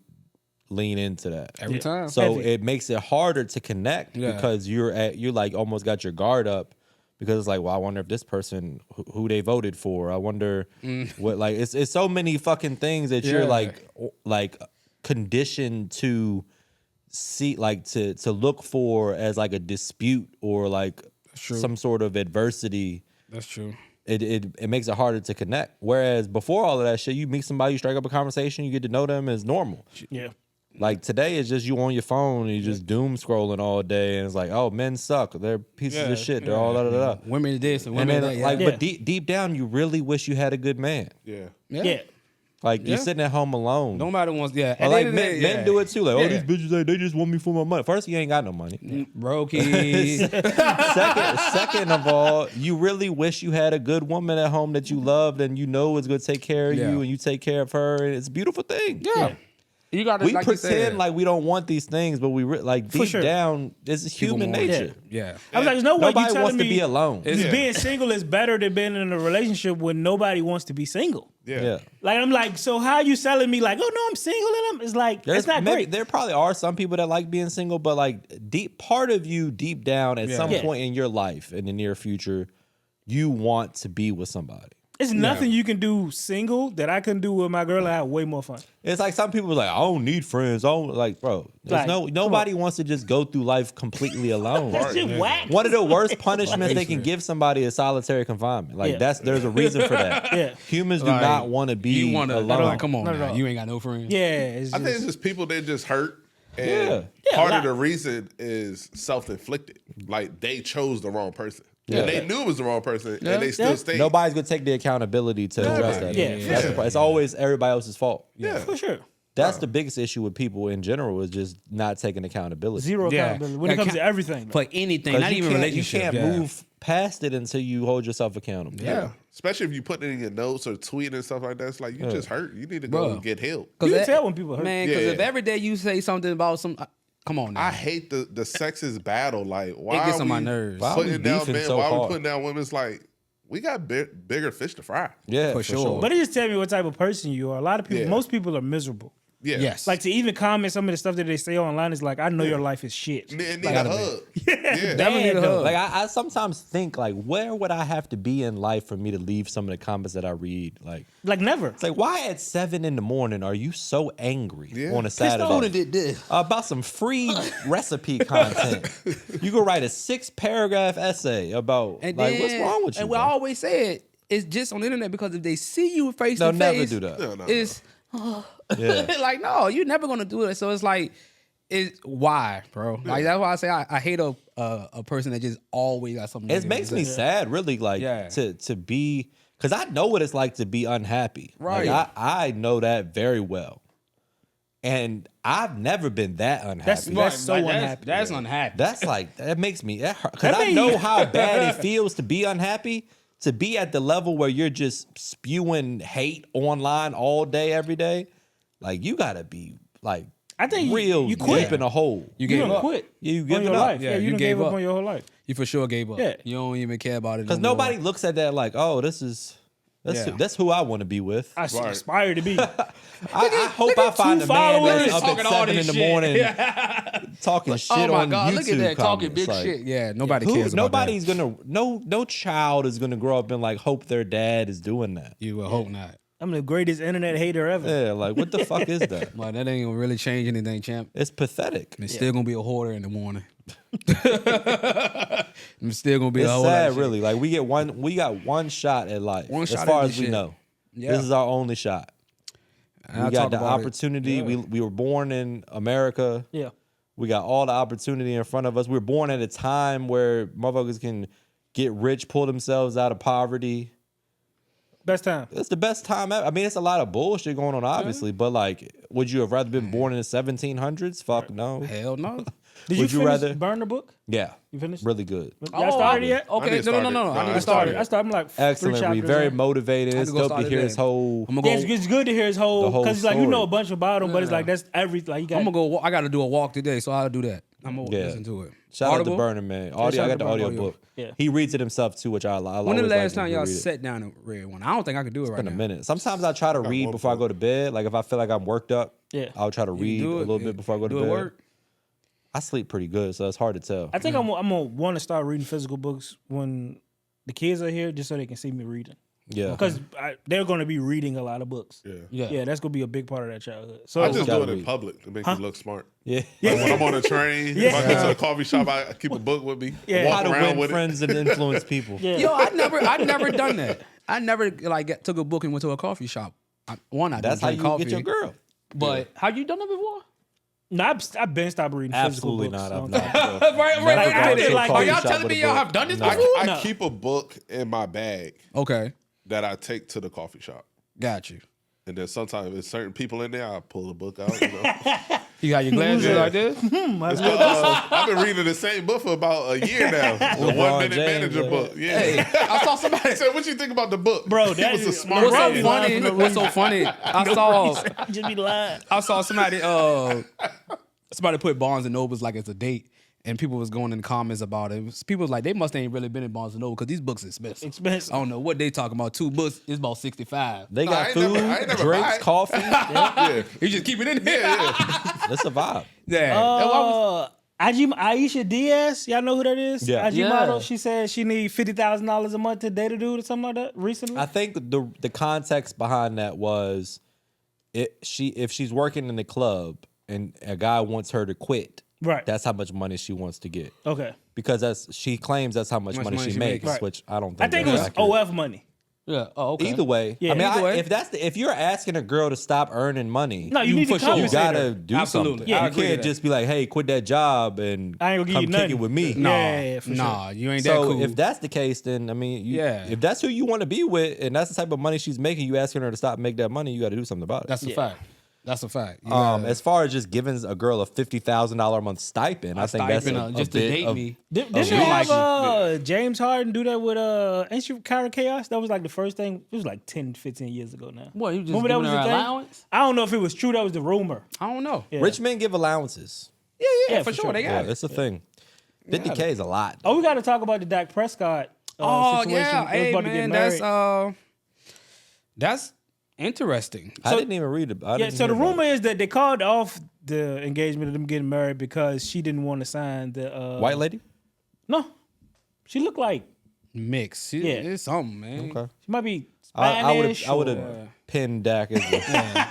lean into that. Every time. So Heavy. it makes it harder to connect Yeah. because you're like almost got your guard up because it's like, well, I wonder if this person who they voted for. I wonder what like it's so many fucking things that you're Yeah. like conditioned to see like to look for as like a dispute or like true. some sort of adversity. That's true. It makes it harder to connect. Whereas before all of that shit, you meet somebody, you strike up a conversation, you get to know them as normal. Yeah. Like today, it's just you on your phone and you just doom scrolling all day, and it's like, oh, men suck. They're pieces of shit. They're all da da da. Women this and And women then that. like, Yeah. but deep down, you really wish you had a good man. Yeah. Yeah. Like you're Yeah. sitting at home alone. Nobody wants. Yeah. Or like men do it too. Like, oh, Yeah. these bitches, they just want me for my money. First, you ain't got no money. Brokey. Second of all, you really wish you had a good woman at home that you loved and you know is going to take care of Yeah. you and you take care of her. And it's a beautiful thing. Yeah. You got to We like you pretend said. like we don't want these things, but we like deep sure. down, it's human want it. nature. Yeah. I was like, there's no way you Nobody telling wants me to be alone. Yeah. being single is better than being in a relationship when nobody wants to be single. Yeah. Yeah. Like I'm like, so how are you selling me like, oh no, I'm single and I'm it's like it's not great. There probably are some people that like being single, but like deep part of you, deep down, at some Yeah. point in your life in the near future, you want to be with somebody. It's nothing you can do single that I can do with my girl and I have way more fun. It's like some people are like, I don't need friends. I don't like, bro. There's Like, nobody wants to just go through life completely alone. That shit whack. One of the worst punishments they can give somebody is solitary confinement. Like Yeah. there's a reason for that. Yeah. Humans do Like, not want to be You want to? alone. Like, come on, Not at now. all. You ain't got no friends. Yeah, it's I think it's just, just people that just hurt. And Yeah. Yeah, part a of the lot. reason is self-inflicted. Like they chose the wrong person. Yeah. And they knew it was the wrong person Yeah. and they still Yeah. stayed. Nobody's gonna take the accountability to address that. Yeah, for That's the sure. part. It's always everybody else's fault. Yeah. for sure. That's the biggest issue with people in general is just not taking accountability. Zero Yeah. accountability when it Like, comes to everything. For anything, 'Cause not even you relationship. can't yeah. move past it until you hold yourself accountable. Yeah. Especially if you put it in your notes or tweet and stuff like that. It's like you just hurt. You need to go Bruh. and get help. You can that- tell when people hurt. Man, because Yeah. if every day you say something about some, come on now. I hate the sexist battle. Like why It gets are on my we nerves. Why are we putting down beefing men? so why are we hard? putting down women? It's like we got bigger fish to fry. Yeah, For sure. But it just tell me what type of person you are. A lot of people, Yeah. most people are miserable. Yeah. Yes. Like to even comment some of the stuff that they say online is like, I know your life is shit. Need Like, a hug. Yeah. Definitely need a Bad, though. hug. Like I sometimes think like where would I have to be in life for me to leave some of the comments that I read? Like never. It's like why at 7 a.m. are you so angry Yeah. on a Saturday did this. about some free recipe content? You could write a 6-paragraph essay about And like then, what's wrong with you? And we bro? always say it. It's just on the internet because if they see you face They'll to never face, do that. No. it's Yeah. like no, you're never gonna do it. So it's like, it's why, bro? Like that's why I say I hate a person that just always got something. It negative makes to me say. sad, really, like Yeah. to be because I know what it's like to be unhappy. Right. Like, I know that very well. And I've never been that unhappy. That's so unhappy. That's unhappy. That's like that makes me because That I mean- know how bad it feels to be unhappy, to be at the level where you're just spewing hate online all day, every day. Like you gotta be like I think you- real you quit. deep in a hole. You You gave don't up. quit. Yeah, you on giving your up. life. Yeah, Yeah, you you done gave gave up up. on your whole life. You for sure gave up. Yeah. You don't even care about it. Because no more. nobody looks at that like, oh, Yeah. that's who I want to be with. I Right. aspire to be. I hope I find a man that's up talking at all 7 in this the shit. morning talking shit Oh my on God, YouTube look at that talking comments. big Like, shit. Yeah, nobody cares about nobody's gonna no child is gonna grow up and like hope their dad is doing that. that. You will hope not. I'm the greatest internet hater ever. Yeah, like what the fuck is that? Well, that ain't gonna really change anything, champ. It's pathetic. It's still gonna be a hoarder in the morning. I'm still gonna be It's a whole lot sad, of shit. really. Like we got one shot at life. One as shot far at as this we shit. know. Yeah. This is our only shot. And I We got talk the about it. opportunity. Yeah. We were born in America. Yeah. We got all the opportunity in front of us. We were born at a time where motherfuckers can get rich, pull themselves out of poverty. Best time. It's the best time ever. I mean, it's a lot of bullshit going on, obviously, but like, would you have rather been born in the 1700s? Fuck no. Hell no. Did you Would you finish rather- Burn the book? Yeah, You finished? really good. Y'all started yet? Okay, I didn't no. start it. I No, didn't I start started. it. I started. I'm like Excellent 3 read. chapters Very in. motivated. I had It's to go dope start to it hear his then. whole. I'm gonna Yeah, go. it's good to hear his whole The whole because like you know story. a bunch about him, but it's Yeah. like that's every like you got. I'm gonna go. I got to do a walk today, so I'll do that. I'm gonna Yeah. listen to it. Shout Audible? out to Burner, man. Audio. shout I out got the to Burner. audio book. Yeah. He reads it himself too, which I like. When the always last like time when he y'all read it. sat down and read one? I don't think I could do it right Been a now. minute. Sometimes I try to read one before I book. go to bed. Like if I feel like I'm worked up, Yeah. I'll try to You read do a it? little bit before I go to Do bed. it work? I sleep pretty good, so it's hard to tell. I think I'm gonna want to start reading physical books when the kids are here, just so they can see me reading. Yeah, Because they're gonna be reading a lot of books. Yeah. Yeah, that's gonna be a big part of their childhood. So I just do gotta it in read. public to make you look smart. yeah. Like when I'm on a train, if I go to a coffee shop, I keep a book with me. Yeah. Walk How to around win with friends and influence people. yeah. Yo, I never done that. I never like took a book and went to a coffee shop. I That's how drink you coffee, get your girl. But have you done that before? No, I've been stopped reading Absolutely physical not. books. I've not. Right, Never I gone feel to a like- coffee Are y'all shop telling with a me y'all book. have done this No. before? I No. keep a book in my bag Okay, that I take to the coffee shop. got you. And then sometimes there's certain people in there, I pull the book out. You know? You got your glasses Yeah. like this? I've been reading the same book for about a year now. The LeBron 1 Minute James, Manager yeah. book. Yeah. Hey, I saw somebody. I said, what you think about the book? Bro, he that was a is- smart What's so man. funny? What's so funny? Just be lying. I saw somebody somebody put Barnes and Nobles like it's a date, and people was going in the comments about it. People was like, they must ain't really been in Barnes and Noble because these books are expensive. Expensive. I don't know what they talking about. 2 books is about $65. They No, got I ain't food, never- I ain't never drinks, buy it. coffee. Yeah. You just keep it in there. That's a vibe. Yeah. Aisha Diaz, y'all know who that is? Yeah. IG Yeah. model. She said she need $50,000 a month to date a dude or something like that recently. I think the context behind that was if she's working in the club and a guy wants her to quit, Right. that's how much money she wants to get. Okay. Because she claims that's how much money she makes, Right. which I don't think. I think it that's was accurate. OF money. Yeah. Oh, okay. Either way, Yeah, I mean, either way. if you're asking a girl to stop earning money, No, you need to for sure. you compensate gotta her. do Absolutely. something. Yeah, I you agree to can't that. just be like, "Hey, quit that job and I ain't gonna give come you kick nothing. it with me." Nah, Yeah, for nah, you ain't that So cool. if that's the case, then I mean, Yeah. if that's who you want to be with, and that's the type of money she's making, you asking her to stop make that money, you got to do something about it. That's a fact. That's a fact. You gotta- As far as just giving a girl a $50,000 a month stipend, I think that's stipend, a just to bit date of, me. Didn't Oh, they you have like James Harden do that with ain't she Kyra Chaos? That was like the first thing. It was like 10, 15 years ago now. What, you just Remember that giving was her the thing? allowance? I don't know if it was true. That was the rumor. I don't know. Yeah. Rich men give allowances. Yeah, for for sure. sure. They got Yeah, it. it's a thing. 50K is a lot. Oh, we got to talk about the Dak Prescott Oh situation. yeah, They was hey about to get man, married. that's interesting. I didn't even read it. Yeah, so the rumor is that they called off the engagement of them getting married because she didn't want to sign the white lady. No, she looked like Mix. Yeah. It's something, man. Okay. she might be I would Spanish. have or- pinned Dak as the,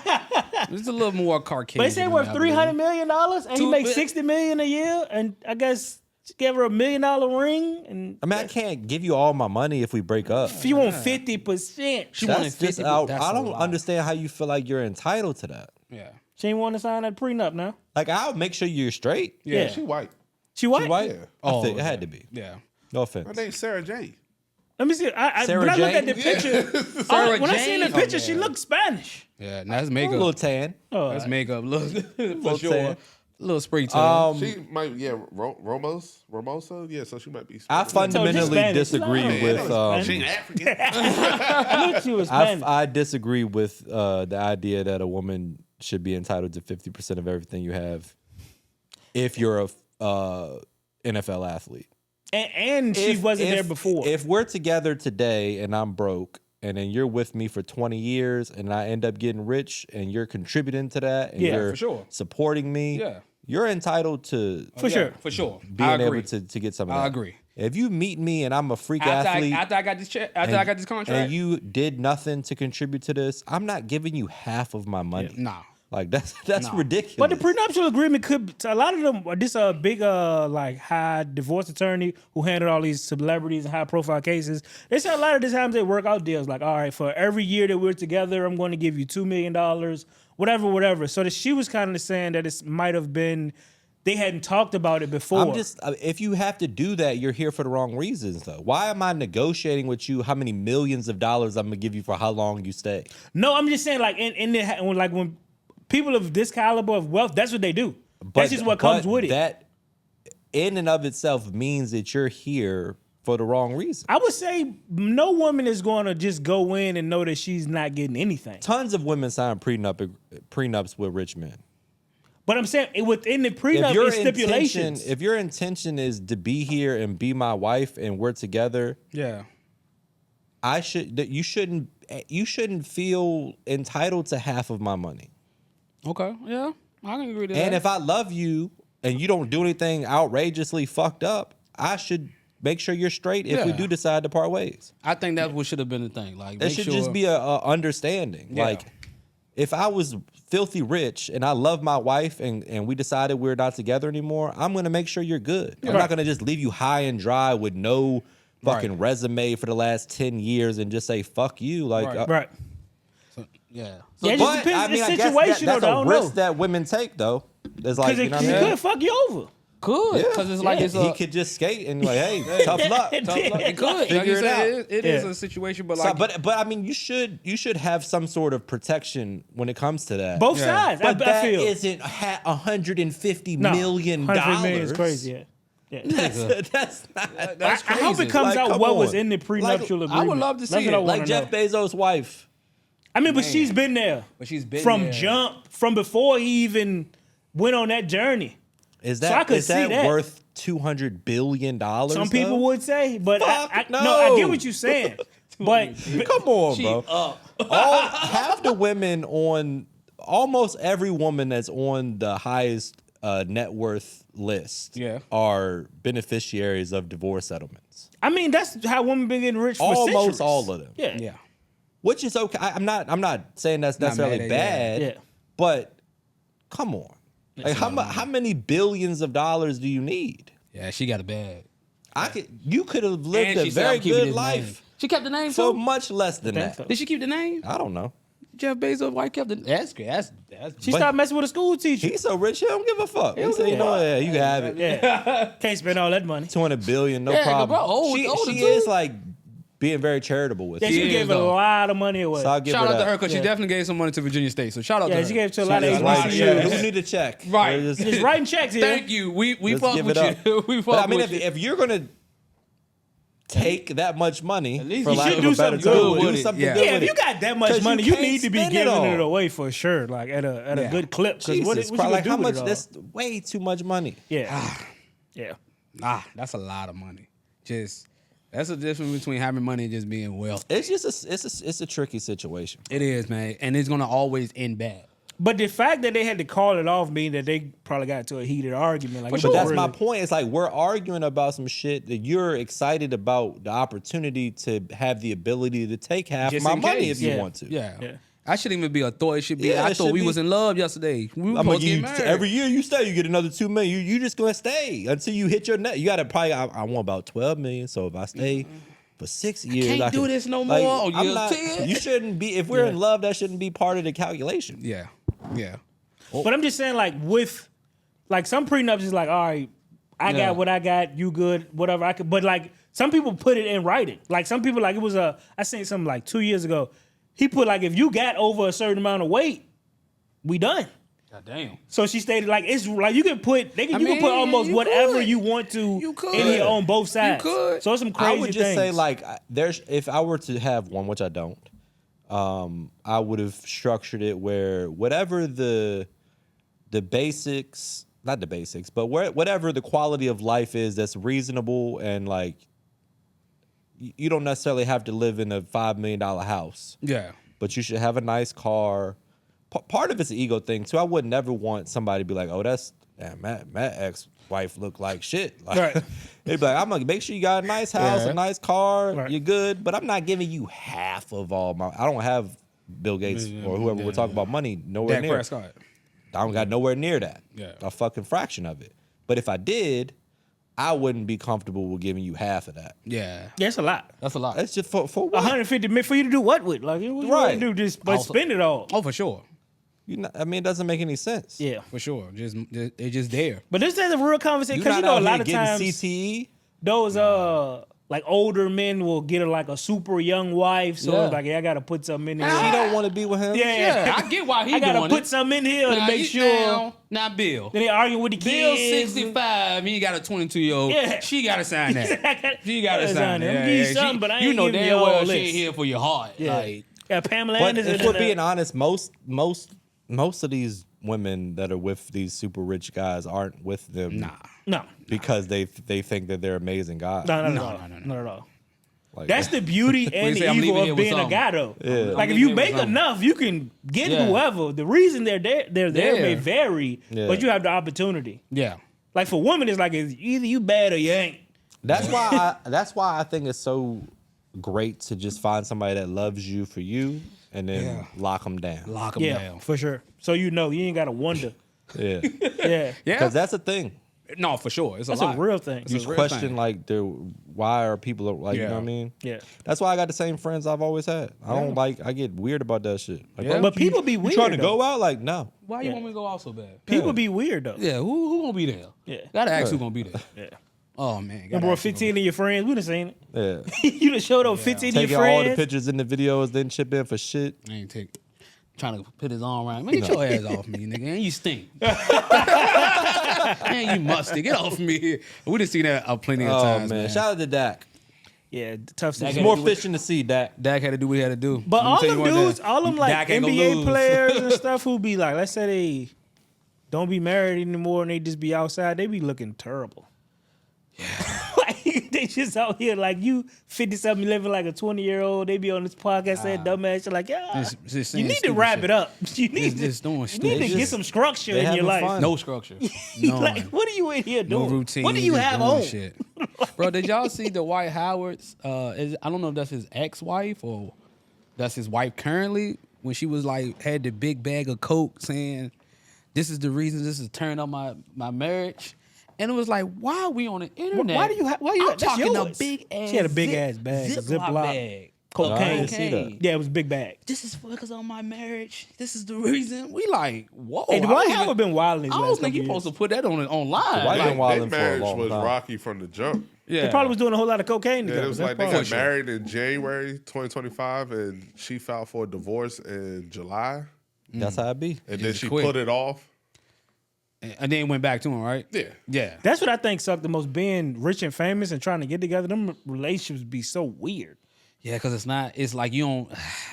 It's a little more Caucasian. But they say than worth that, I believe. $300 million, and he Two- makes $60 million a year, and I guess she gave her $1 million ring, and I mean, I can't give you all my money if we break up. if you want 50%, She wanted That's 50. just out. That's I a don't lot. understand how you feel like you're entitled to that. Yeah. she ain't want to sign that prenup now. Like, I'll make sure you're straight. Yeah. She white. She white? You white? Yeah. I think it had to be. Yeah. No Her offense. name's Sarah Jane. Let me see. Sarah When I look Jane? at the picture, Sarah when I seen the Jane? picture, Oh, she yeah. looks Spanish. Yeah. And that's A makeup. little tan. Oh, That's makeup. Look, for Little sure. tan. Little spray tan. She might, Ramosa. Yeah, so she might be. I fundamentally Spanish. disagree No, with. Spanish. She ain't African. I knew she was Spanish. I disagree with the idea that a woman should be entitled to 50% of everything you have if you're a NFL athlete. and she wasn't there before. If we're together today and I'm broke, and then you're with me for 20 years, and I end up getting rich, and you're contributing to that, and Yeah, you're for sure. supporting me, Yeah. you're entitled to For sure. For sure. being I agree. able to get some of that. I agree. If you meet me and I'm a freak After athlete, I got this check, after I got this contract, and you did nothing to contribute to this, I'm not giving you half of my money. nah. Like that's Nah. ridiculous. But the prenuptial agreement could a lot of them. This a big like high divorce attorney who handled all these celebrities and high profile cases. They say a lot of the times they work out deals like, all right, for every year that we're together, I'm going to give you $2 million, whatever. So that she was kind of saying that it might have been they hadn't talked about it before. I'm just if you have to do that, you're here for the wrong reasons though. Why am I negotiating with you how many millions of dollars I'm gonna give you for how long you stay? No, I'm just saying like when people of this caliber of wealth, that's what they do. That's just what comes with it. That in and of itself means that you're here for the wrong reason. I would say no woman is going to just go in and know that she's not getting anything. Tons of women sign prenups with rich men. But I'm saying within the prenup is stipulations. If your intention is to be here and be my wife and we're together, Yeah. you shouldn't feel entitled to half of my money. Okay. Yeah. I can agree to that. And if I love you and you don't do anything outrageously fucked up, I should make sure you're straight if we Yeah. do decide to part ways. I think that's what should have been the thing. Like, It should just be a understanding. Yeah. Like, if I was filthy rich and I love my wife and we decided we're not together anymore, I'm going to make sure you're good. I'm not going to just leave you high and dry with no fucking resume for the last 10 years and just say, fuck you. Like, Right. Yeah. Yeah, it just but, depends. I mean, It's I guess situational, that's though. I a don't risk know. that women take, though. It's like, Because you know what I it mean? could fuck you over. Could. Yeah. Because it's like, it's He a, could just skate and like, hey, tough luck. It tough luck. It could. Figure Like you it said, out. it is Yeah. a situation, but So, like, but I mean, you should have some sort of protection when it comes to that. Both Yeah. sides. But I that feel. isn't $150 No, million. 150 million is crazy. Yeah. Yeah. That's not. that's I hope crazy. it comes Like, out come what was on. in the prenuptial agreement. I would love to see That's what it. I wanna Like Jeff know. Bezos' wife. I mean, but she's been there. But she's been from there. jump, from before he even went on that journey. Is So I that could is see that that. worth $200 billion? Some people would say, but Fuck I no. get what you're saying. but Come on, bro. Half the women on almost every woman that's on the highest net worth list are beneficiaries of divorce settlements. I mean, that's how women been getting rich for Almost centuries. all of them. Yeah. yeah. Which is okay. I'm not saying that's Not necessarily mad at bad. Yeah. But come on. Like how many billions of dollars do you need? Yeah, she got a bag. You could have lived And a she said, very "I'm keeping good his life name." She kept the name for too? much less than think that. so. Did she keep the name? I don't know. Jeff Bezos' wife kept the That's great. That's She But- started messing with a school teacher. He's so rich, he don't give a fuck. He said, you know what, yeah, you can have it. Yeah. Can't spend all that money. $200 billion, no Yeah, problem. bro, older she too. is like being very charitable with Yeah, it. she is, gave a though. lot of money away. So I'll give Shout her out to her that. because she Yeah. definitely gave some money to Virginia State. So shout out to Yeah, her. she gave it to a lot of That's like, HBCUs. who need a check? Right. Or just- Just writing checks here. Thank you. We let's fuck give with it up. you. We fuck But I mean, with you. if you're gonna take that much money, least for you lack should of do a better something term, good do with it. something Yeah. good Yeah, with if you it. got that much 'Cause you money, you can't need to be spend it giving it all. away for sure. Like at a Yeah. good clip. 'Cause what Jesus you Christ, gonna like do how with much? it all? That's way too much money. Yeah. Yeah. That's a lot of money. Just that's the difference between having money and just being wealthy. It's just it's a tricky situation. It is, man, and it's gonna always end bad. But the fact that they had to call it off mean that they probably got into a heated argument. Like, But that's my point. It's like we're arguing about some shit that you're excited about the opportunity to have the ability to take half Just my in money case. if you Yeah. want to. Yeah. Yeah. I shouldn't even be a thought. It should be. Yeah, I it thought should we be. was in love yesterday. We were I'm supposed like, to get married. every year you stay, you get another $2 million. You just gonna stay until you hit your net. You gotta probably. I want about $12 million. So if I stay for 6 years, can't I do can- this no like, more. Oh, I'm you're not- 10. You shouldn't be. If we're in love, that shouldn't be part of the calculation. Yeah. Yeah. But I'm just saying, like, with like some prenups is like, all right, I Yeah. got what I got, you good, whatever I could. But like some people put it in writing. Like some people, like it was I seen something like 2 years ago. He put like, if you got over a certain amount of weight, we done. God damn. So she stated like it's like you can put you can mean, put almost you whatever could. you want to You could. in here on both sides. could. So it's some crazy I would just things. say like there's if I were to have one, which I don't, I would have structured it where whatever the basics, not the basics, but whatever the quality of life is that's reasonable and like you don't necessarily have to live in a $5 million house, Yeah. but you should have a nice car. Part of it's an ego thing too. I would never want somebody to be like, oh, that's damn, Matt ex-wife look like shit. Like, Right. they'd be like, I'm gonna make sure you got a nice house, Yeah. a nice car, Right. you're good. But I'm not giving you half of all my. I don't have Bill Gates or whoever we're talking about money nowhere Dak near. Prescott. I don't got nowhere near that. Yeah. A fucking fraction of it. But if I did, I wouldn't be comfortable with giving you half of that. Yeah. yeah, it's a lot. That's a lot. That's just for what? 150 million for you to do what with? Like what you Right. want to do? Just but Also- spend it all. Oh, for sure. I mean, it doesn't make any sense. Yeah. For sure. They're just there. But this is a real conversation You're because not you know out a lot here of getting times CTE. those like older men will get like a super young wife, so Yeah. it's like I gotta put something in here. She don't want to be with him. Yeah. I get why he I gotta doing put it. something in here to Now, make you sure. down. Now, Bill. Then they arguing with the Bill kids. 65, he got a 22-year-old. Yeah. She got to sign that. She got to Yeah, sign I'm that. gonna give you something, but I you ain't know giving damn you all well she this. ain't here for your heart. Yeah. Like, Yeah, Pamela But Anderson. if we're being honest, most of these women that are with these super rich guys aren't with them no, because they think that they're amazing guys. not at all. Like, That's the beauty and say the I'm leaving evil here of with being a something. guy, though. Yeah. Like I'm if you leaving here with make something. enough, you can get Yeah. whoever. The reason they're there may Yeah. vary, Yeah. but you have the opportunity. yeah. Like for women, it's like it's either you bad or you ain't. That's why I think it's so great to just find somebody that loves you for you and then Yeah. lock them down. Lock him Yeah, down. for sure. So you ain't gotta wonder. Yeah, Yeah, Yeah. because that's a thing. No, for sure. It's that's a a lot. real thing. It's a You real question thing. like why are people like you know Yeah. what I mean? Yeah, That's why I got the same friends I've always had. I get weird about that shit. Like, Yeah. bro, but people be you weird. trying to though. go out? Like, no. Why you Yeah. want me to go out so bad? People be weird though. Yeah, who gonna be there? Yeah. Gotta ask Yeah. who gonna be there. Yeah. Oh man. gotta Number ask who 15 of your friends, we done seen Yeah. it. You done showed up 15 of Taking your all the friends. pictures and the videos, then chip in for shit. I ain't trying to put his arm around me. Get your ass off me, nigga. And you stink. Man, you musty. Get off me. We done seen that plenty of Oh times, man. man. Shout out to Dak. Yeah, tough That season. gotta More do with- fish in the sea, Dak. Dak had to do what he had to do. But Let me all tell you them one dudes, thing. all them like Dak ain't gonna NBA lose. players and stuff who be like, let's say they don't be married anymore and they just be outside, they be looking terrible. Yeah. Like they just out here like you 50-something living like a 20-year-old. They be on this podcast saying dumbass shit like, yeah, Just you saying need to stupid wrap shit. it up. You need just doing you need stupid to shit. get some structure They in your having life. fun. No structure. No. Like, what are you in here No doing? routine. What do you just have doing on? Shit. Bro, did y'all see the Dwight Howard's? I don't know if that's his ex-wife or that's his wife currently. When she was like had the big bag of coke, saying, "This is the reason. This is turning on my marriage." And it was like, why are we on the internet? Why do you have? Why you? I'm That's talking yours. a big ass. She had a big ass bag, Ziploc bag. I didn't see that. Yeah, it was a big bag. This is because on my marriage. This is the reason. We like, whoa. Hey, I Dwight don't Howard even- been wild in his I last don't think couple you're years. supposed to put that online. Dwight Like, been wildin' Their for a marriage long was time. rocky from the jump. yeah. They probably was doing a whole lot of cocaine Yeah, together. it was That's like they probably- got married in January 2025, and she filed for a divorce in July, That's how it be. and then Just she quit. put it off. And then went back to him, right? Yeah. Yeah. That's what I think sucked the most. Being rich and famous and trying to get together, them relationships be so weird. Yeah, because it's like you don't.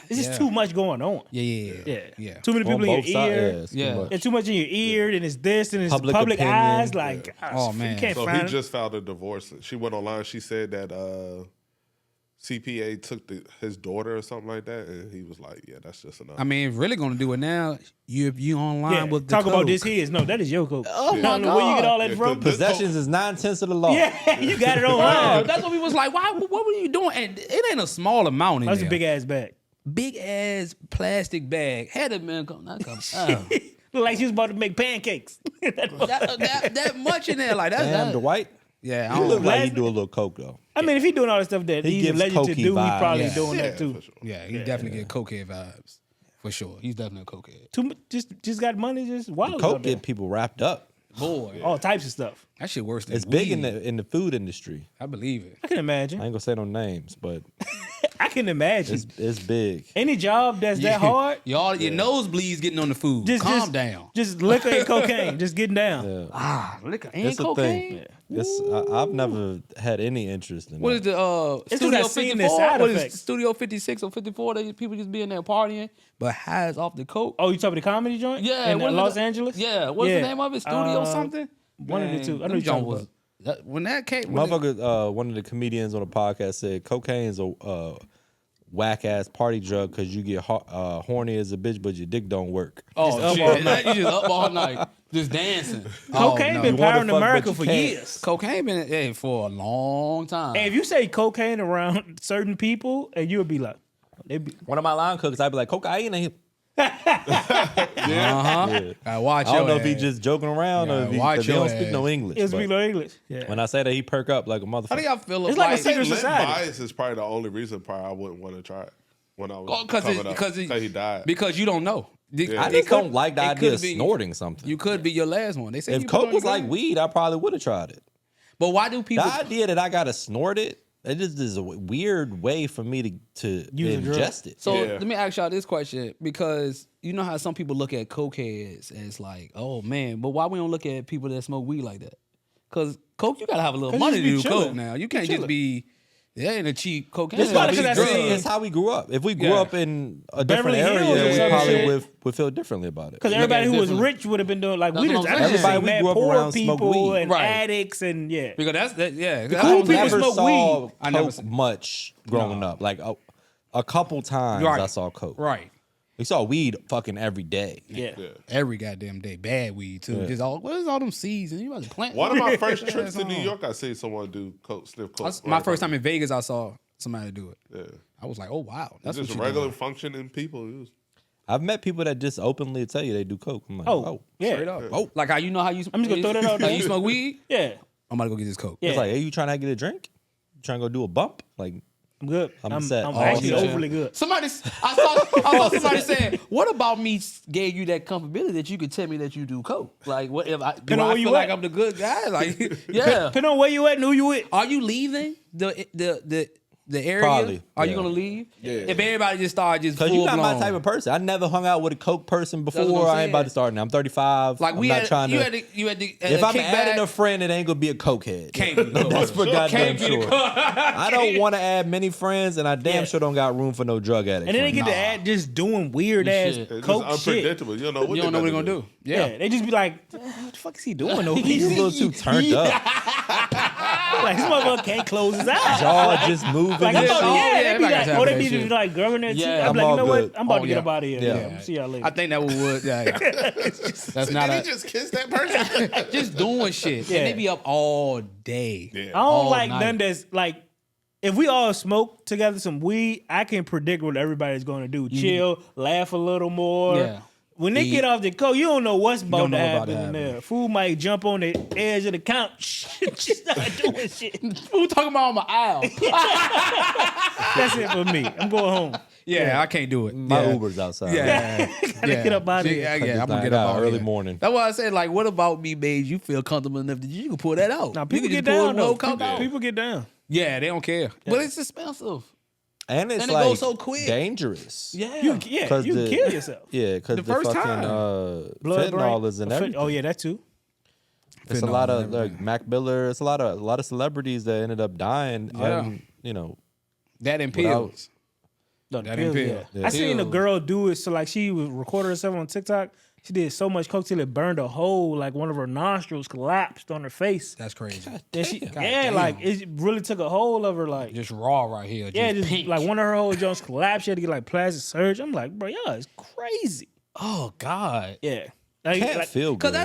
It's yeah. just too much going on. Yeah. Yeah. Too many people On in your both sides, ear. it's too Yeah. much. And too much in your ear, and it's this, and it's Public public opinion. eyes. Like, gosh, Oh, man. you can't So find he it. just filed a divorce. She went online. She said that CPA took his daughter or something like that, and he was like, "Yeah, that's just enough." I mean, if you're really gonna do it now, you online Yeah. with the Talk about coke. this his. No, that is your coke. Oh, I my don't know where you get all that Yeah, from. this- Possessions is 9/10 of the law. Yeah, you got it Oh, online. that's what we was like. Why? What were you doing? And it ain't a small amount in That's there. a big ass bag. big ass plastic bag. Had it been come, not come. Look like she was about to make pancakes. that much in there, like that's Damn, that. Dwight. Yeah, I He don't look know. like he do a little coke though. I mean, if he doing all the stuff that He he's gives alleged to cokey do, he vibes. probably Yeah. doing yeah, that too. for sure. Yeah, he definitely get cokehead vibes for sure. He's definitely a cokehead. Too much, just got money, just wild. Coke out there. get people wrapped up. Boy, All types of stuff. that shit worse than It's big in weed. the food industry. I believe it. I can imagine. I ain't gonna say no names, but I can imagine. it's big. Any job that's that hard, Y'all, your nosebleeds getting on the food. Calm down. Just liquor and cocaine, just getting down. Yeah. Ah, liquor and It's a cocaine. thing. I've never had any interest in What that. is the It's 'cause Studio I've seen the 54? side What is effects. Studio 56 or 54? They people just be in there partying, but high as off the coke. Oh, you talking about the comedy joint? Yeah, in what is it? Los Angeles. Yeah, what's the name of it? Studio something? One of the two. I know them you talking joint about. when that came. when it- Motherfucker, one of the comedians on the podcast said cocaine's a whack ass party drug because you get horny as a bitch, but your dick don't work. Oh Just up shit! all night. You just up all night, just dancing. Cocaine Oh, been no. You wanna powering fuck, America but you for can't. years. Cocaine been for a long time. Hey, if you say cocaine around certain people, and you would be like, they be, One of my line cooks, I'd be like, cocaine ain't. Uh-huh. Yeah. Watch I don't your know if he ass. just joking around or Yeah, if he, watch 'cause he your don't speak no ass. English. it's but speak no English. Yeah. when I say that, he perk up like a How do motherfucker. y'all feel? It's like a like secret Limp society. bias is probably the only reason probably I wouldn't want to try it when I was because coming up. he died. Because you don't know. Yeah. I It just could- don't like the it idea could of be- snorting something. You could be your last one. They say If you put coke on was your like glass. weed, I probably would have tried it. But why do people? The idea that I gotta snort it, It just is a weird way for me to ingest it. So Yeah. let me ask y'all this question, because you know how some people look at cokeheads as like, oh man, but why we don't look at people that smoke weed like that? Because coke, you gotta have a little 'Cause money you to be do chilling. coke now. You can't just be in a cheap cocaine. It's probably 'cause I It's seen- it's how we grew up. If we grew Yeah. up in a different Beverly Hills or area, we some probably shit. would feel differently about it. Because Look everybody at it who was differently. rich would have been doing like That's we what just I'm saying. Everybody we mad grew up poor around smoked people weed. and Right. addicts and yeah. Because that's cool I people never smoke saw weed. I never coke seen- much growing up. Like a couple times Right. I saw coke. right. We saw weed fucking every day. Yeah. Every goddamn day, bad weed too. Yeah. Just what is all them seeds and you about to plant? One of my first trips to That's New on. York, I seen someone do coke, sniff coke. My first time in Vegas, I saw somebody do it. Yeah. I was like, oh wow, that's Just what you regular doing. functioning people. It was, I've met people that just openly tell you they do coke. I'm like, Oh, yeah. Straight up. Oh. Like how you know how you. I'm just gonna throw that out Like there. you smoke weed. Yeah. I'm about to go get this coke. Yeah. It's like, hey, you trying to get a drink? You trying to go do a bump? Like, I'm good. I'm set. I'm Oh, actually yeah. overly good. I saw somebody saying, "What about me gave you that comfortability that you could tell me that you do coke? Like, what if I do? Depending on I where feel you like at. I'm the good guy? Like, yeah. Depending on where you at and who you with. Are you leaving the area? Probably, Are you yeah. gonna leave? Yeah. If everybody just started just because full you're not my blown. type of person. I never hung out with a coke person what I'm before. I ain't saying. about to start now. I'm 35. Like I'm we not had, trying you to. had the If I'm kickback. adding a friend, it ain't gonna be a cokehead. Can't be the coke. That's for goddamn Can't be the sure. coke. I don't want to add many friends, and I damn Yeah. sure don't got room for no drug addicts. And then they get friends. to add just doing weird ass Shit. it's coke just shit. unpredictable. You don't know what You don't know what they're they're gonna do. Yeah. They just be like, what the fuck is he doing over He's a here? little too turned up. Like, this motherfucker can't close his eyes. Jaw just moving. Like, and I'm shit. about, yeah, yeah, they be everybody like, got oh, they that be shit. just like grubbing their teeth. Yeah. I'm like, I'm you know all what? good. I'm about Oh, to get yeah. up out of here. Yeah. Yeah. See y'all later. I think that would. Yeah. That's not Did a, he just kiss that person? just doing shit. Yeah. And they be up all day. Yeah. I don't all like night. none that's like, if we all smoke together some weed, I can predict what everybody's going to do. Chill, laugh a little more. Yeah. When they Eat. get off the coke, you don't know what's about don't to know happen about to in happen. there. Fool might jump on the edge of the couch. Just start doing shit. Who talking about on my aisle? That's it for me. I'm going home. Yeah, I can't do it. My yeah. Uber's outside. Yeah. Gotta get up out of here. Yeah, I I'm just gonna get got up out early here. morning. That's why I said, like, what about me made you feel comfortable enough that you can pull that out? Now You people can get just pull down it, though. come out. People get down. Yeah, they don't care. But it's expensive. And it's And it like goes so quick. dangerous. Yeah. You can the- kill yourself. Yeah, because the first fucking time. Blood fentanyl brain. is in everything. Oh yeah, that too. It's a Fentanyl lot is of in like everything. Mac Miller. It's a lot of celebrities that ended up dying. Yeah. You know, That and Without- pills. No, the That pills, and yeah. pill. I seen a Pill. girl do it. So like she was recording herself on TikTok. She did so much coke till it burned a hole. Like one of her nostrils collapsed on her face. That's crazy. Then she, God yeah, damn. like it really took a hold of her. Like Just raw right here. yeah, just pink. like one of her whole joints collapsed. She had to get like plastic surgery. I'm like, bro, y'all is crazy. Oh God. Yeah, like, can't like, feel Cause good.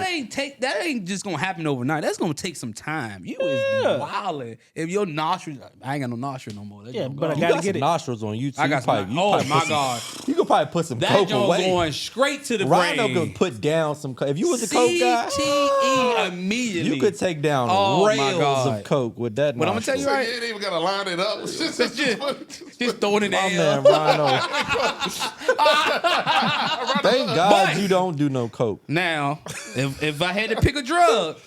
that ain't just gonna happen overnight. That's gonna take some time. You is wildin'. If your nostrils, I ain't got no nostril no more. That's Yeah, gonna but I go. you gotta got get some it. nostrils on you too. I You got probably- some. you Oh probably my put some- God, You could probably put some that coke joint away. going straight to the Rhino brain. could put down some coke. If you was a coke guy, CTE immediately. you could take down Oh, my rails God. of coke with that. But I'ma tell you nostril. right. You ain't even gotta line it up. It's just Just throw it in the My air. man Rhino. Thank God you don't do no coke. Now, if I had to pick a drug,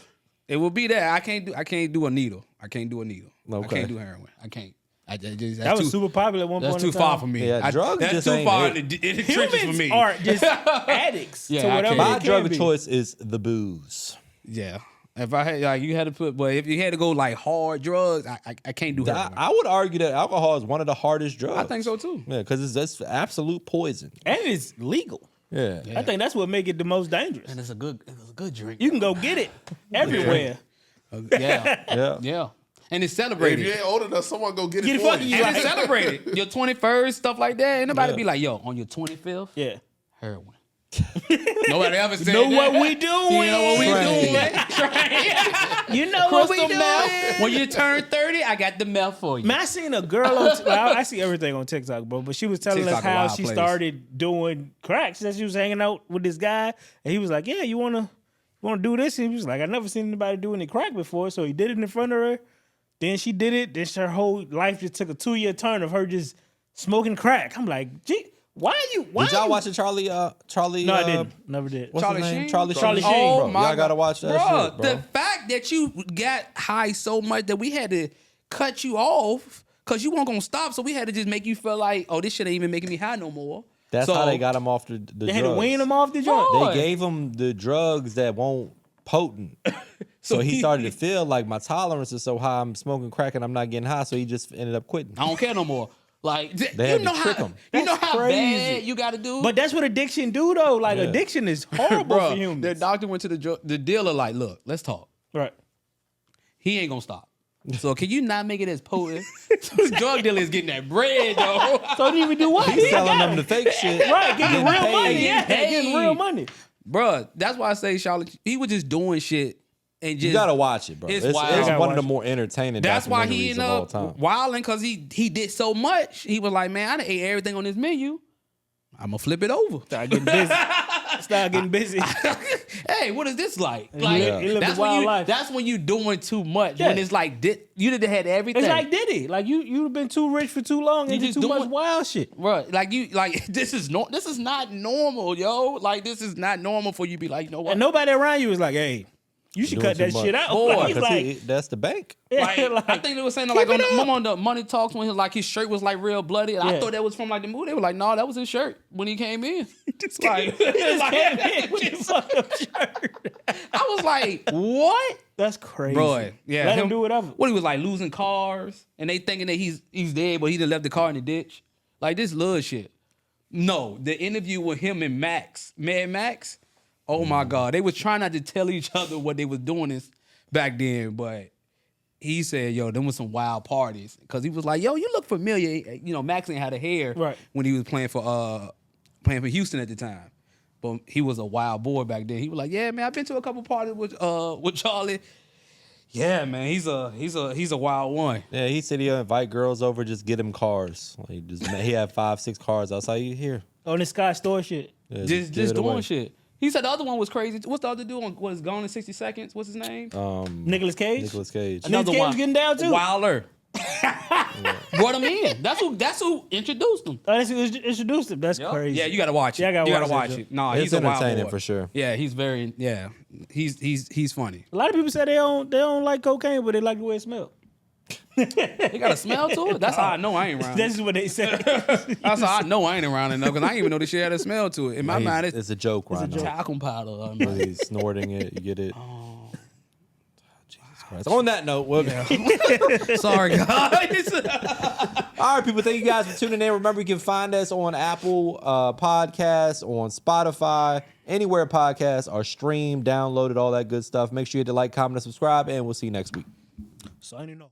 it would be that. I can't do a needle. I can't do a needle. I Okay. can't do heroin. I can't. That's that was too, super popular at one That's point. too in far time. for me. Yeah, drugs that's just too ain't far it. in the trenches for Humans me. are just addicts Yeah, to I whatever can't. My they drug can of be. choice is the booze. Yeah. If I had like you had to put, but if you had to go like hard drugs, I can't do I, heroin. I would argue that alcohol is one of the hardest drugs. I think so too. Yeah, because it's just absolute poison. And it's legal. Yeah. I think that's what make it the most dangerous. And it's a good drink. You can go get it everywhere. Yeah. Yeah. Yeah. And it's if you celebrated. ain't old enough, someone go get Get it it for fucking you. you. And it's celebrated. Your 21st, stuff like that. Ain't nobody be like, yo, on your 25th, Yeah. heroin. Nobody ever said Know that. what we doing? You know what we Train. doing? You know what we Crystal doing? meth. When you turn 30, I got the meth for you. Man, I seen a girl on well, I see everything on TikTok, bro. But she was telling TikTok us a how wild she place. started doing crack. She said she was hanging out with this guy, and he was like, "Yeah, you wanna do this?" And he was like, "I never seen anybody do any crack before." So he did it in front of her. Then she did it. Then her whole life just took a 2-year turn of her just smoking crack. I'm like, gee, why are you? Why Did y'all you? watch the Charlie? No, I didn't. Never did. What's Charlie his name? Sheen? Charlie Charlie Sheen. Sheen. Bro, my y'all gotta God. watch that Bruh, shit, bro. The fact that you got high so much that we had to cut you off because you weren't gonna stop. So we had to just make you feel like, oh, this shit ain't even making me high no more. That's how they got him off the They drugs. had to wean him off the joint. Boy. They gave him the drugs that won't potent. So he started to feel like my tolerance is so high, I'm smoking crack and I'm not getting high. So he just ended up quitting. I don't care no more. Like They you had to know trick how 'em. you know That's how crazy. bad you got to do. But that's what addiction do though. Like Yeah. addiction is horrible for humans. the doctor went to the dealer like, look, let's talk. Right. He ain't gonna stop. So can you not make it as potent? So this drug dealer is getting that bread, though. So didn't even do what? He's selling them the fake shit. Right, getting real paid. money. Yeah, Getting getting paid. real money. Bruh, that's why I say Charlotte, he was just doing shit and just You gotta watch it, bro. It's It's, wild. it's gotta one of the watch more entertaining that's why he documentaries ended of all up time. wilding because he did so much. He was like, man, I done ate everything on this menu. I'm gonna flip it over. Start getting busy. Start getting busy. Hey, what is this like? Like Yeah. He lived that's a when wild you life. that's when you doing too much. Yeah. When it's like you done had everything. It's like Diddy. Like you've been too rich for too long and You did just too much doing- wild shit. Bruh, like this is not normal, yo. Like this is not normal for you to be like, you know what? And nobody around you is like, hey, you should Doing cut that too shit much. out. Boy, Like, he's 'Cause like, that's the bank. Like, like, I think they were saying like on the Money Talks when his shirt was like real bloody. And I Yeah. thought that was from like the movie. They were like, no, that was his shirt when he came in. Like, came in with his fucked up shirt. I was like, what? That's crazy. Bro, yeah. Let him do whatever. What he was like losing cars and they thinking that he's dead, but he done left the car in the ditch. Like this little shit. No, the interview with him and Mad Max. Oh my God. They was trying not to tell each other what they was doing this back then, but he said, yo, them was some wild parties. Cause he was like, yo, you look familiar. You know, Max ain't had a hair Right. when he was playing for Houston at the time. But he was a wild boy back then. He was like, yeah, man, I've been to a couple parties with Charlie. Yeah, man, he's a wild one. Yeah, he said he'll invite girls over, just get him cars. Like he had 5-6 cars outside. You here? On this Sky Store shit. Yeah, Just give it doing away. shit. He said the other one was crazy. What's the other dude on what is Gone in 60 Seconds? What's his name? Nicolas Cage. Nicolas Cage. Another Cage was getting down too. Wilder. Brought him in. That's who introduced him. Oh, that's who introduced him. That's Yup. crazy. Yeah, you gotta watch it. Yeah, I gotta you gotta watch watch that it. No, It's he's a wild entertaining boy. for sure. Yeah, he's he's funny. A lot of people say they don't like cocaine, but they like the way it smells. He got a smell to it. That's how I know I ain't around. That's what they say. That's how I know I ain't around enough because I didn't even know this shit had a smell to it. In my mind, It's a joke right now. talcum powder. He's snorting it. You get it. Jesus Christ. On that note, Sorry, guys. all right, people. Thank you guys for tuning in. Remember, you can find us on Apple Podcasts, on Spotify, anywhere podcasts are streamed, downloaded, all that good stuff. Make sure you hit the like, comment, and subscribe, and we'll see you next week. Signing off.